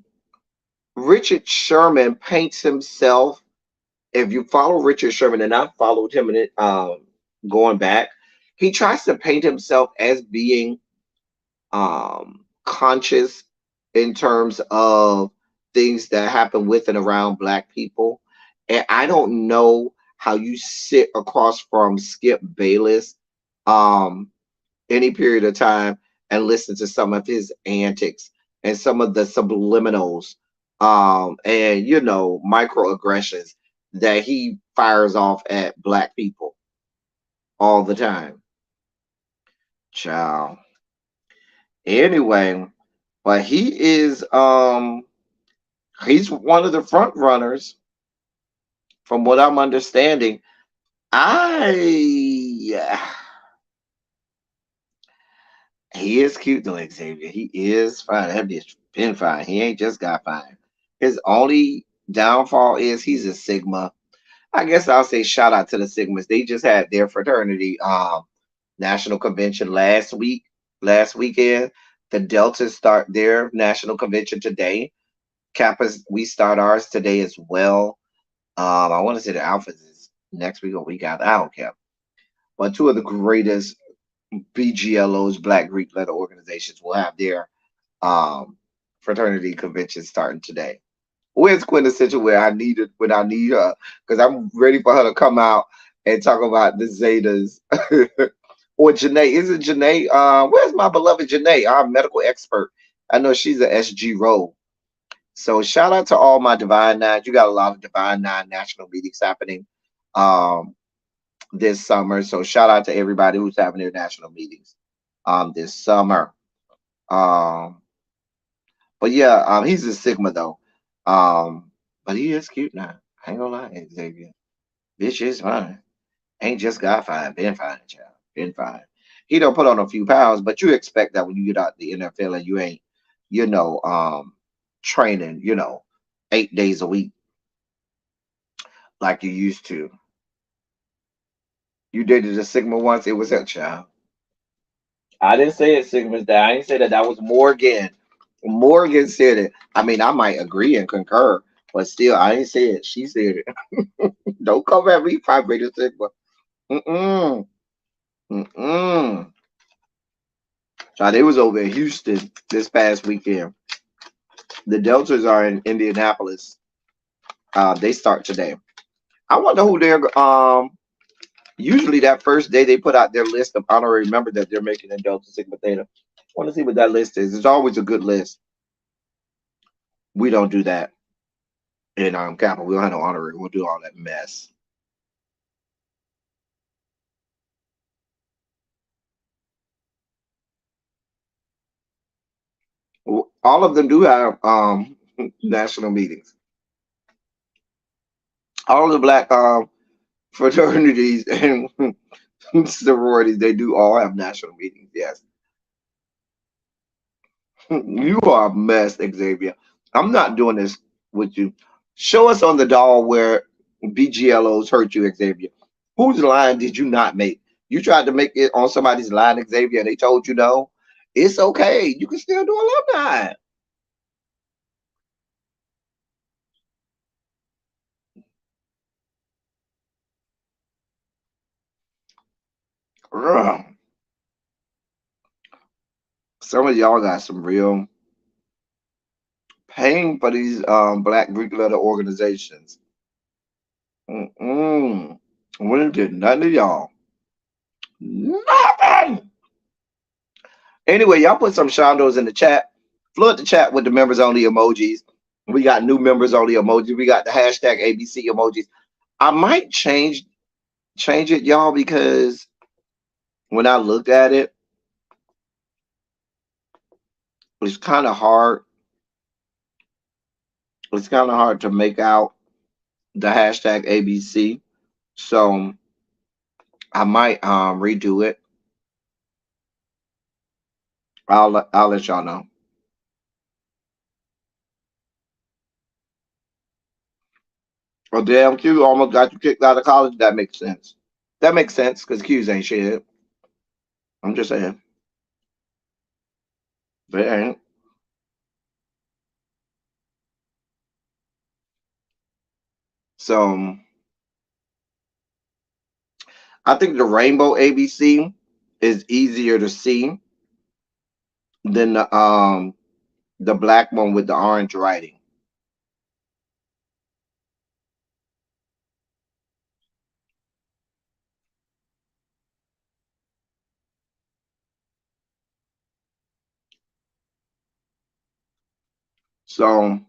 Richard Sherman paints himself. If you follow Richard Sherman, and I followed him in it, going back, he tries to paint himself as being conscious in terms of things that happen with and around Black people. And I don't know how you sit across from Skip Bayless um, any period of time and listen to some of his antics and some of the subliminals, and microaggressions that he fires off at Black people all the time. Ciao. Anyway, but he's one of the front runners from what I'm understanding. I He is cute though, Xavier. He is fine. That bitch been fine. He ain't just got fine. His only downfall is he's a Sigma. I guess I'll say shout out to the Sigmas. They just had their fraternity national convention last weekend. The Deltas start their national convention today. Kappas, we start ours today as well. I want to say the Alphas is next week or week after. I don't care. But two of the greatest BGLOs, Black Greek letter organizations, will have their fraternity convention starting today. Where's Quintessential where I need it when I need her? Because I'm ready for her to come out and talk about the Zetas. Or Janae. Is it Janae? Where's my beloved Janae, our medical expert? I know she's a SG role. So shout out to all my Divine Nines. You got a lot of Divine Nine national meetings happening um, this summer. So shout out to everybody who's having their national meetings this summer. Um, but yeah, he's a Sigma though. But he is cute now. I ain't gonna lie, Xavier. Bitch is fine. Ain't just got fine, been fine, child. Been fine. He don't put on a few pounds, but you expect that when you get out the NFL and you ain't, you know, training, 8 days a week like you used to. You dated a Sigma once, it was that child. I didn't say it, Sigma's dad. I didn't say that. That was Morgan. Morgan said it. I mean, I might agree and concur, but still, I didn't say it. She said it. Don't come at me, vibrator Sigma. Mm-mm. Mm-mm. They was over in Houston this past weekend. The Deltas are in Indianapolis. They start today. I wonder who they're usually that first day they put out their list of honorary members that they're making in Delta Sigma Theta. I want to see what that list is. It's always a good list. We don't do that in Kappa. We don't have no honorary. We'll do all that mess. All of them do have national meetings. All of the Black fraternities and sororities, they do all have national meetings. Yes. You are a mess, Xavier. I'm not doing this with you. Show us on the doll where BGLOs hurt you, Xavier. Whose line did you not make? You tried to make it on somebody's line, Xavier, and they told you no. It's okay. You can still do alumni. Ugh. Some of y'all got some real pain for these black Greek letter organizations. Mm-mm. We didn't get none of y'all. Nothing. Anyway, y'all put some shondos in the chat. Flood the chat with the members only emojis. We got new members only emojis. We got the hashtag ABC emojis. I might change it, y'all, because when I looked at it, it's kind of hard. It's kind of hard to make out the hashtag ABC. So I might redo it. I'll let y'all know. Oh damn, Q almost got you kicked out of college. That makes sense. That makes sense because Q's ain't shit. I'm just saying. They ain't. So I think the rainbow ABC is easier to see than the black one with the orange writing. So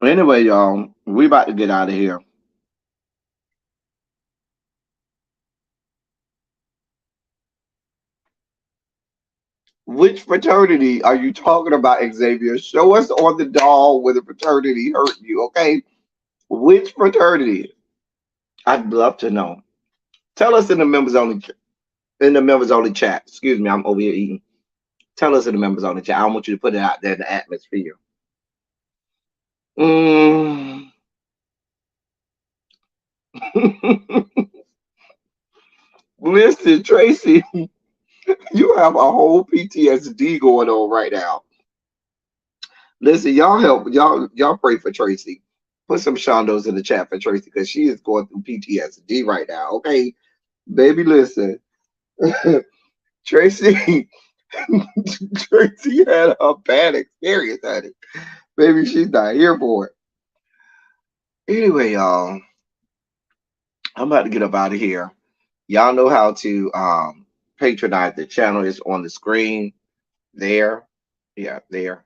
anyway, y'all, we about to get out of here. Which fraternity are you talking about, Xavier? Show us on the doll where the fraternity hurt you, okay? Which fraternity? I'd love to know. Tell us in the members only chat. Excuse me, I'm over here eating. Tell us in the members only chat. I don't want you to put it out there in the atmosphere. Mm. Listen, Tracy, you have a whole PTSD going on right now. Listen, y'all pray for Tracy. Put some shondos in the chat for Tracy because she is going through PTSD right now. Okay, baby, listen. Tracy, Tracy had a bad experience at it. Baby, she's not here for it. Anyway, y'all, I'm about to get up out of here. Y'all know how to patronize the channel. It's on the screen there. Yeah, there.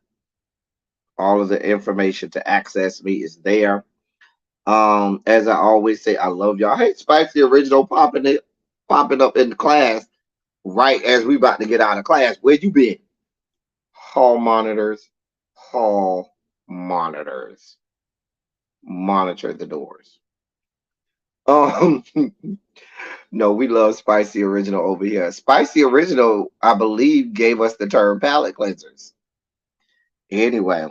All of the information to access me is there. As I always say, I love y'all. Hey, Spicy Original popping up in the class right as we about to get out of class. Where you been? Hall monitors, hall monitors. Monitor the doors. Um, no, we love Spicy Original over here. Spicy Original, I believe, gave us the term palate cleansers. Anyway,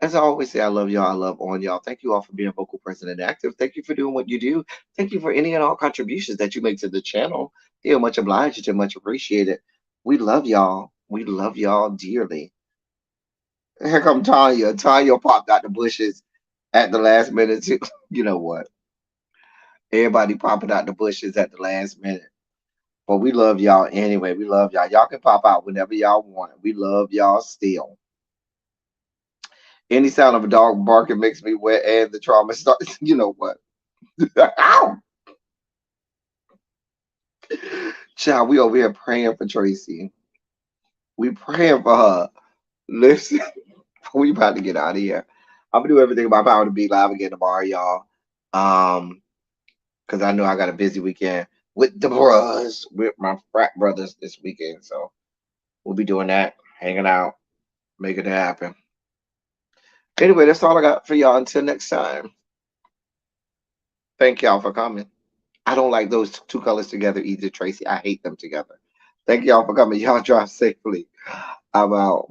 as I always say, I love y'all. I love on y'all. Thank you all for being vocal, present, and active. Thank you for doing what you do. Thank you for any and all contributions that you make to the channel. They are much obliged and much appreciated. We love y'all. We love y'all dearly. Here come Tanya. Tanya popped out the bushes at the last minute too. You know what? Everybody popping out the bushes at the last minute. But we love y'all anyway. We love y'all. Y'all can pop out whenever y'all want. We love y'all still. Any sound of a dog barking makes me wet and the trauma starts. You know what? Ow! Child, we over here praying for Tracy. We praying for her. Listen, we about to get out of here. I'm gonna do everything in my power to be live again tomorrow, y'all. Um, because I know I got a busy weekend with the bros, with my frat brothers this weekend. So we'll be doing that, hanging out, making it happen. Anyway, that's all I got for y'all. Until next time. Thank y'all for coming. I don't like those two colors together either, Tracy. I hate them together. Thank y'all for coming. Y'all drive safely. I'm out.